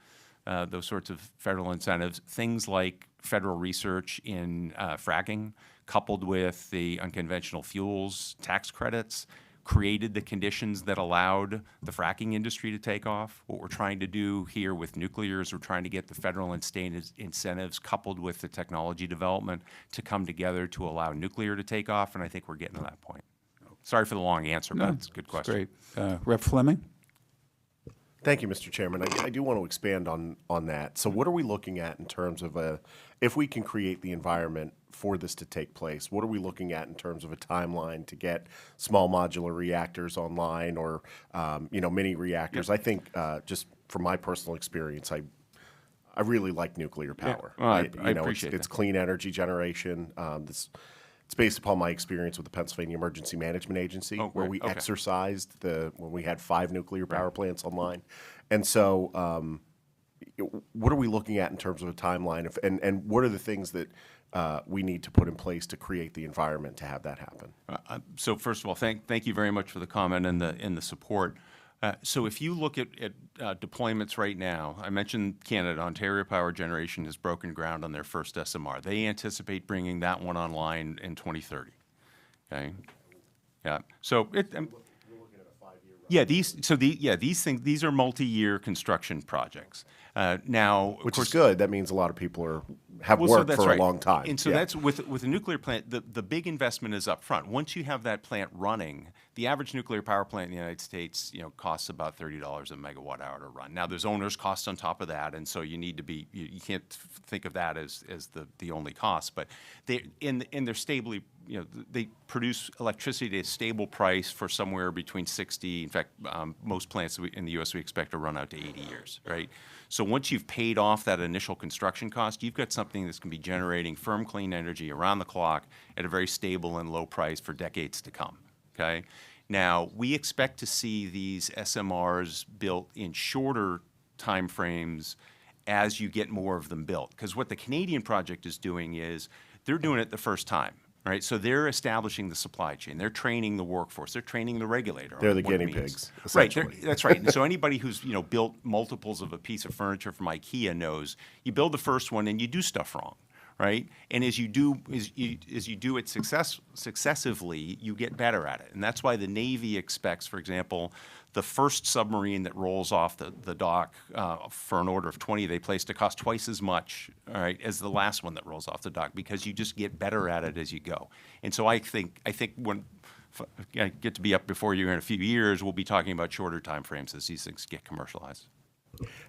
those sorts of federal incentives. Things like federal research in fracking, coupled with the unconventional fuels tax credits, created the conditions that allowed the fracking industry to take off. What we're trying to do here with nuclear is we're trying to get the federal and state incentives coupled with the technology development to come together to allow nuclear to take off, and I think we're getting to that point. Sorry for the long answer, but it's a good question. Great. Rep. Fleming? Thank you, Mr. Chairman. I do want to expand on that. So what are we looking at in terms of if we can create the environment for this to take place, what are we looking at in terms of a timeline to get small modular reactors online or, mini reactors? Yep. I think just from my personal experience, I really like nuclear power. Yeah. Well, I appreciate it's clean energy generation. It's based upon my experience with the Pennsylvania Emergency Management Agency, where we exercised when we had 5 nuclear power plants online. And so what are we looking at in terms of a timeline? And what are the things that we need to put in place to create the environment to have that happen? So first of all, thank you very much for the comment and the support. So if you look at deployments right now, I mentioned Canada, Ontario Power Generation has broken ground on their first SMR. They anticipate bringing that one online in 2030. Okay. Yeah. So we're looking at a Yeah, these are multi-year construction projects. Now, Which is good. That means a lot of people have Well, so worked that's for right. a long time. And so Yeah. that's with a nuclear plant, the big investment is up front. Once you have that plant running, the average nuclear power plant in the United States, costs about $30 a megawatt hour to run. Now, there's owner's costs on top of that, and so you need to be, you can't think of that as the only cost. But they're stably, they produce electricity at a stable price for somewhere between 60, in fact, most plants in the U.S. we expect to run out to 80 years, right? So once you've paid off that initial construction cost, you've got something that's going to be generating firm, clean energy around the clock at a very stable and low price for decades to come, okay? Now, we expect to see these SMRs built in shorter timeframes as you get more of them built. Because what the Canadian project is doing is they're doing it the first time. Right, so they're establishing the supply chain. They're training the workforce. They're training the regulator. They're on the what it guinea means. pigs, Right, essentially. that's right. And so anybody who's built multiples of a piece of furniture from IKEA knows you build the first one and you do stuff wrong, right? And as you do it successively, you get better at it. And that's why the Navy expects, for example, the first submarine that rolls off the dock for an order of 20 they place to cost twice as much, all right, as the last one that rolls off the dock, because you just get better at it as you go. And so I think when I get to be up before you in a few years, we'll be talking about shorter timeframes as these things get commercialized.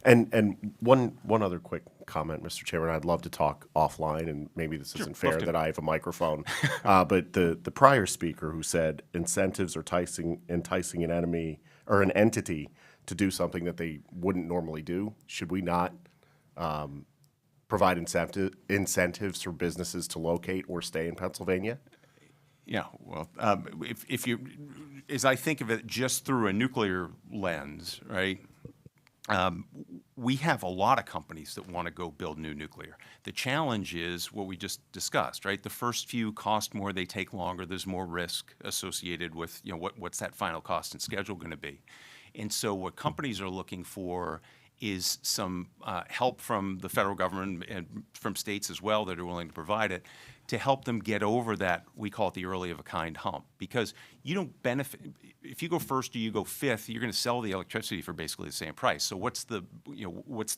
And one other quick comment, Mr. Chairman. I'd love to talk offline, and maybe this isn't fair love to. that I have a microphone. But the prior speaker who said incentives are enticing an enemy or an entity to do something that they wouldn't normally do. Should we not provide incentives for businesses to locate or stay in Pennsylvania? Yeah, well, if you, as I think of it just through a nuclear lens, right? We have a lot of companies that want to go build new nuclear. The challenge is what we just discussed, right? The first few cost more, they take longer, there's more risk associated with, what's that final cost and schedule going to be. And so what companies are looking for is some help from the federal government and from states as well that are willing to provide it, to help them get over that, we call it the early of a kind hump. Because you don't benefit, if you go first or you go fifth, you're going to sell the electricity for basically the same price. So what's the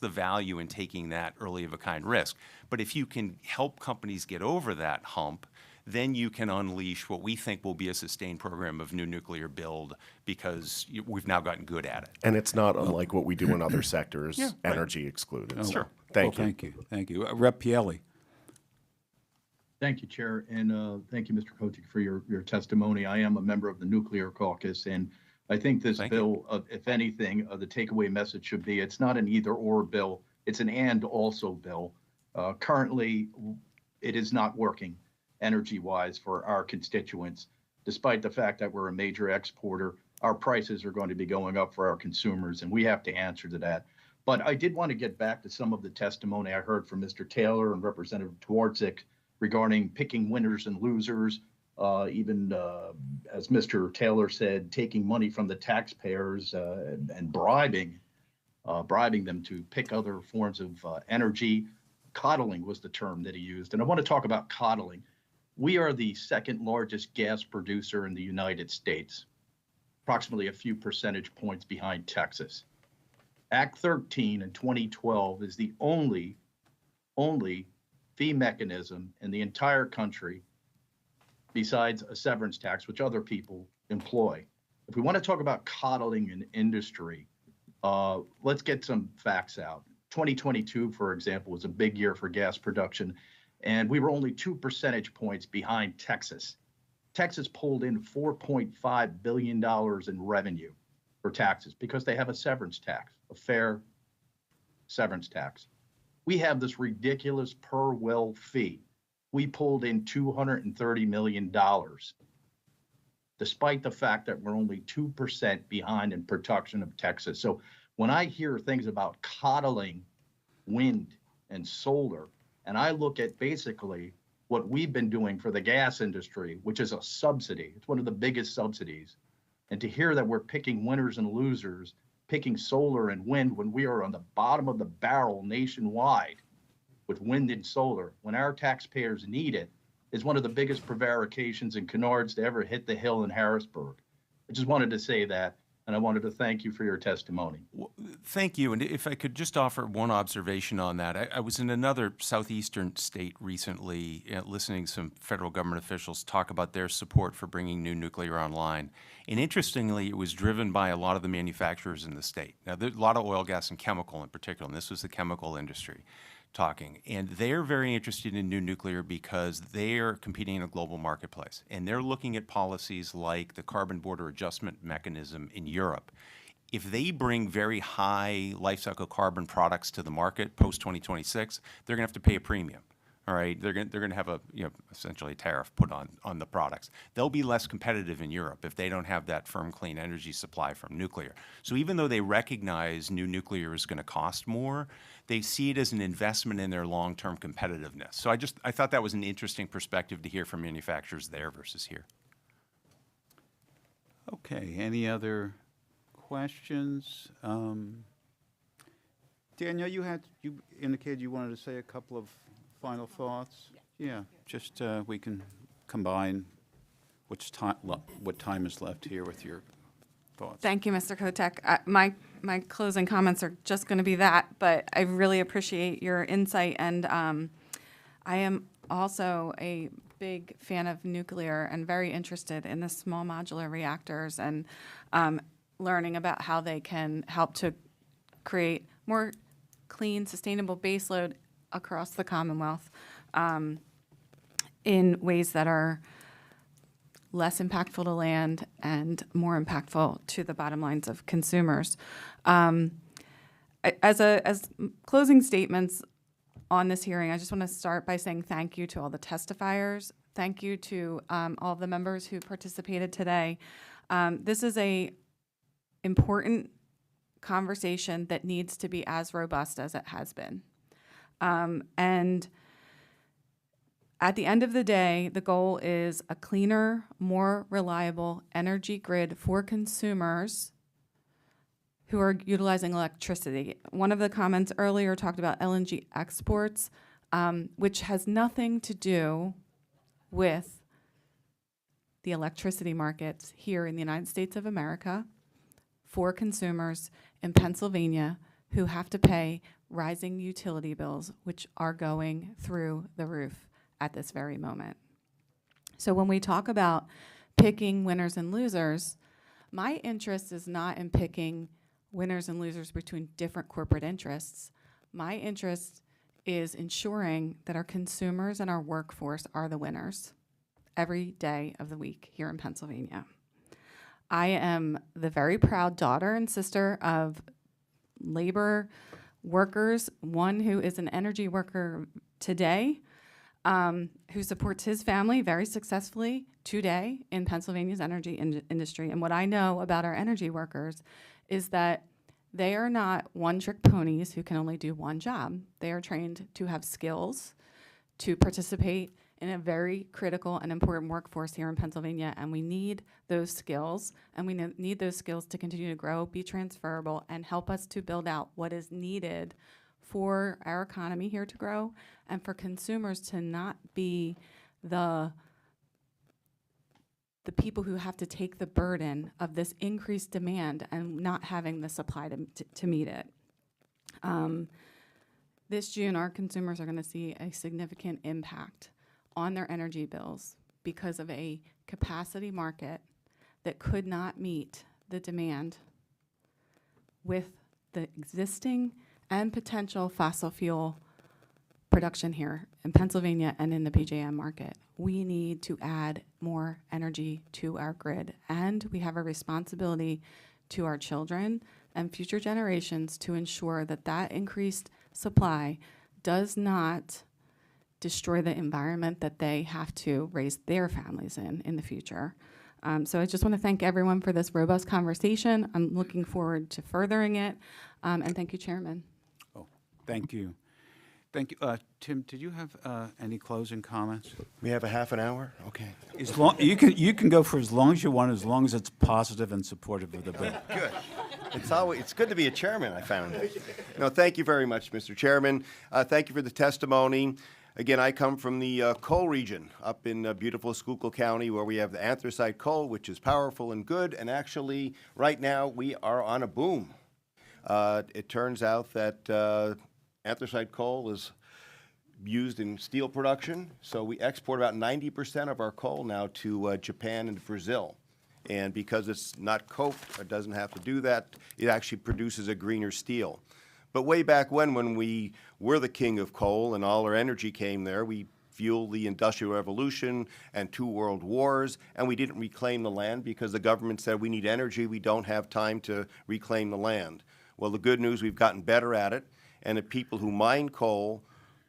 value in taking that early of a kind risk? But if you can help companies get over that hump, then you can unleash what we think will be a sustained program of new nuclear build, because we've now gotten good at it. And it's not unlike what we do in other sectors, Yeah, right. energy excluded. So, Sure. Thank you. Thank you. Rep. Pielli. Thank you, Chair, and thank you, Mr. Kotick, for your testimony. I am a member of the Nuclear Caucus, and I think this bill, if anything, the takeaway message should be it's not an either-or bill, it's an and-also bill. Currently, it is not working energy-wise for our constituents. Despite the fact that we're a major exporter, our prices are going to be going up for our consumers, and we have to answer to that. But I did want to get back to some of the testimony I heard from Mr. Taylor and Representative Twardzik regarding picking winners and losers, even as Mr. Taylor said, taking money from the taxpayers and bribing them to pick other forms of energy. Coddling was the term that he used. And I want to talk about coddling. We are the second largest gas producer in the United States, approximately a few percentage points behind Texas. Act 13 in 2012 is the only fee mechanism in the entire country besides a severance tax, which other people employ. If we want to talk about coddling in industry, let's get some facts out. 2022, for example, was a big year for gas production, and we were only 2 percentage points behind Texas. Texas pulled in $4.5 billion in revenue for taxes because they have a severance tax, a fair severance tax. We have this ridiculous per well fee. We pulled in $230 million, despite the fact that we're only 2% behind in production of Texas. So when I hear things about coddling wind and solar, and I look at basically what we've been doing for the gas industry, which is a subsidy, it's one of the biggest subsidies, and to hear that we're picking winners and losers, picking solar and wind when we are on the bottom of the barrel nationwide with wind and solar, when our taxpayers need it, is one of the biggest prevarications and canards to ever hit the Hill in Harrisburg. I just wanted to say that. and I wanted to thank you for your testimony. Thank you. And if I could just offer one observation on that. I was in another southeastern state recently, listening to some federal government officials talk about their support for bringing new nuclear online. And interestingly, it was driven by a lot of the manufacturers in the state. Now, there's a lot of oil, gas, and chemical in particular, and this was the chemical industry talking. And they're very interested in new nuclear because they're competing in a global marketplace. And they're looking at policies like the Carbon Border Adjustment Mechanism in Europe. If they bring very high life cycle carbon products to the market post-2026, they're going to have to pay a premium. All right, they're going to have a essentially a tariff put on the products. They'll be less competitive in Europe if they don't have that firm, clean energy supply from nuclear. So even though they recognize new nuclear is going to cost more, they see it as an investment in their long-term competitiveness. So I thought that was an interesting perspective to hear from manufacturers there versus here. Okay, any other questions? Danielle, you indicated you wanted to say a couple of final thoughts? Yeah, just we can combine what time is left here with your thoughts. Thank you, Mr. Kotek. My closing comments are just going to be that, but I really appreciate your insight, and I am also a big fan of nuclear and very interested in the small modular reactors and learning about how they can help to create more clean, sustainable baseload across the Commonwealth in ways that are less impactful to land and more impactful to the bottom lines of consumers. As closing statements on this hearing, I just want to start by saying thank you to all the testifiers. Thank you to all the members who participated today. This is a important conversation that needs to be as robust as it has been. And at the end of the day, the goal is a cleaner, more reliable energy grid for consumers who are utilizing electricity. One of the comments earlier talked about LNG exports, which has nothing to do with the electricity markets here in the United States of America for consumers in Pennsylvania who have to pay rising utility bills, which are going through the roof at this very moment. So when we talk about picking winners and losers, my interest is not in picking winners and losers between different corporate interests. My interest is ensuring that our consumers and our workforce are the winners every day of the week here in Pennsylvania. I am the very proud daughter and sister of labor workers, one who is an energy worker today, who supports his family very successfully today in Pennsylvania's energy industry. And what I know about our energy workers is that they are not one-trick ponies who can only do one job. They are trained to have skills, to participate in a very critical and important workforce here in Pennsylvania, and we need those skills, and we need those skills to continue to grow, be transferable, and help us to build out what is needed for our economy here to grow, and for consumers to not be the people who have to take the burden of this increased demand and not having the supply to meet it. This June, our consumers are going to see a significant impact on their energy bills because of a capacity market that could not meet the demand with the existing and potential fossil fuel production here in Pennsylvania and in the PJM market. We need to add more energy to our grid, and we have a responsibility to our children and future generations to ensure that that increased supply does not destroy the environment that they have to raise their families in the future. So I just want to thank everyone for this robust conversation. I'm looking forward to furthering it, and thank you, Chairman. Oh, thank you. Thank you. Tim, did you have any closing comments? We have a half an hour? Okay. As long, you can go for as long as you want, as long as it's positive and supportive of the bill. Good. It's good to be a chairman, I found. No, thank you very much, Mr. Chairman. Thank you for the testimony. Again, I come from the coal region up in beautiful Schuylkill County, where we have the anthracite coal, which is powerful and good, and actually, right now, we are on a boom. It turns out that anthracite coal is used in steel production, so we export about 90% of our coal now to Japan and Brazil. And because it's not coked, or doesn't have to do that, it actually produces a greener steel. But way back when we were the king of coal and all our energy came there, we fueled the Industrial Revolution and 2 world wars, and we didn't reclaim the land because the government said we need energy, we don't have time to reclaim the land. Well, the good news, we've gotten better at it, and the people who mine coal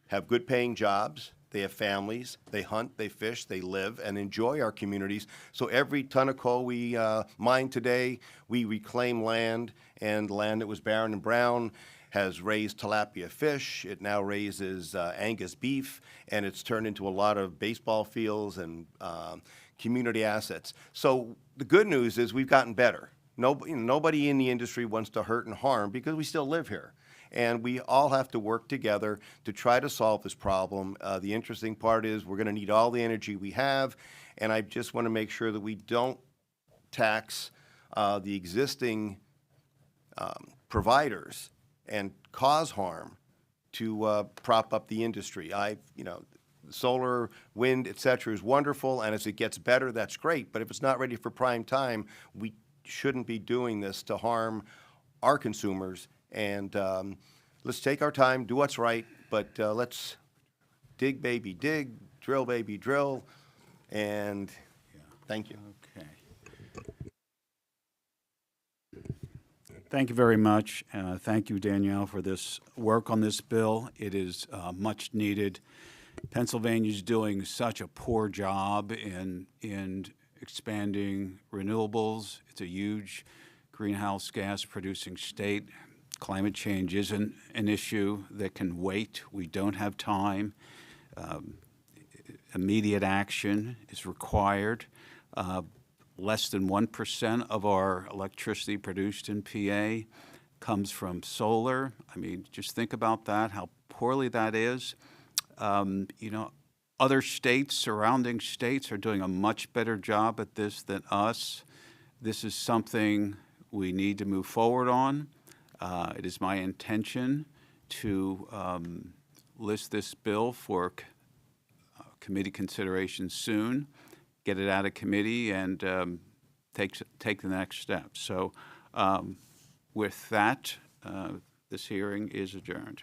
have good paying jobs, they have families, they hunt, they fish, they live and enjoy our communities. So every ton of coal we mine today, we reclaim land, and land that was barren and brown has raised tilapia fish. It now raises Angus beef, and it's turned into a lot of baseball fields and community assets. So the good news is we've gotten better. Nobody in the industry wants to hurt and harm because we still live here. And we all have to work together to try to solve this problem. The interesting part is we're going to need all the energy we have, and I just want to make sure that we don't tax the existing providers and cause harm to prop up the industry. Solar, wind, et cetera, is wonderful, and as it gets better, that's great. But if it's not ready for prime time, we shouldn't be doing this to harm our consumers. And let's take our time, do what's right, but let's dig, baby, dig, drill, baby, drill, and thank you. Okay. Thank you very much. Thank you, Danielle, for this work on this bill. It is much needed. Pennsylvania's doing such a poor job in expanding renewables. It's a huge greenhouse gas producing state. Climate change isn't an issue that can wait. We don't have time. Immediate action is required. Less than 1% of our electricity produced in PA comes from solar. I mean, just think about that, how poorly that is. Other states, surrounding states, are doing a much better job at this than us. This is something we need to move forward on. It is my intention to list this bill for committee consideration soon, get it out of committee, and take the next step. So with that, this hearing is adjourned.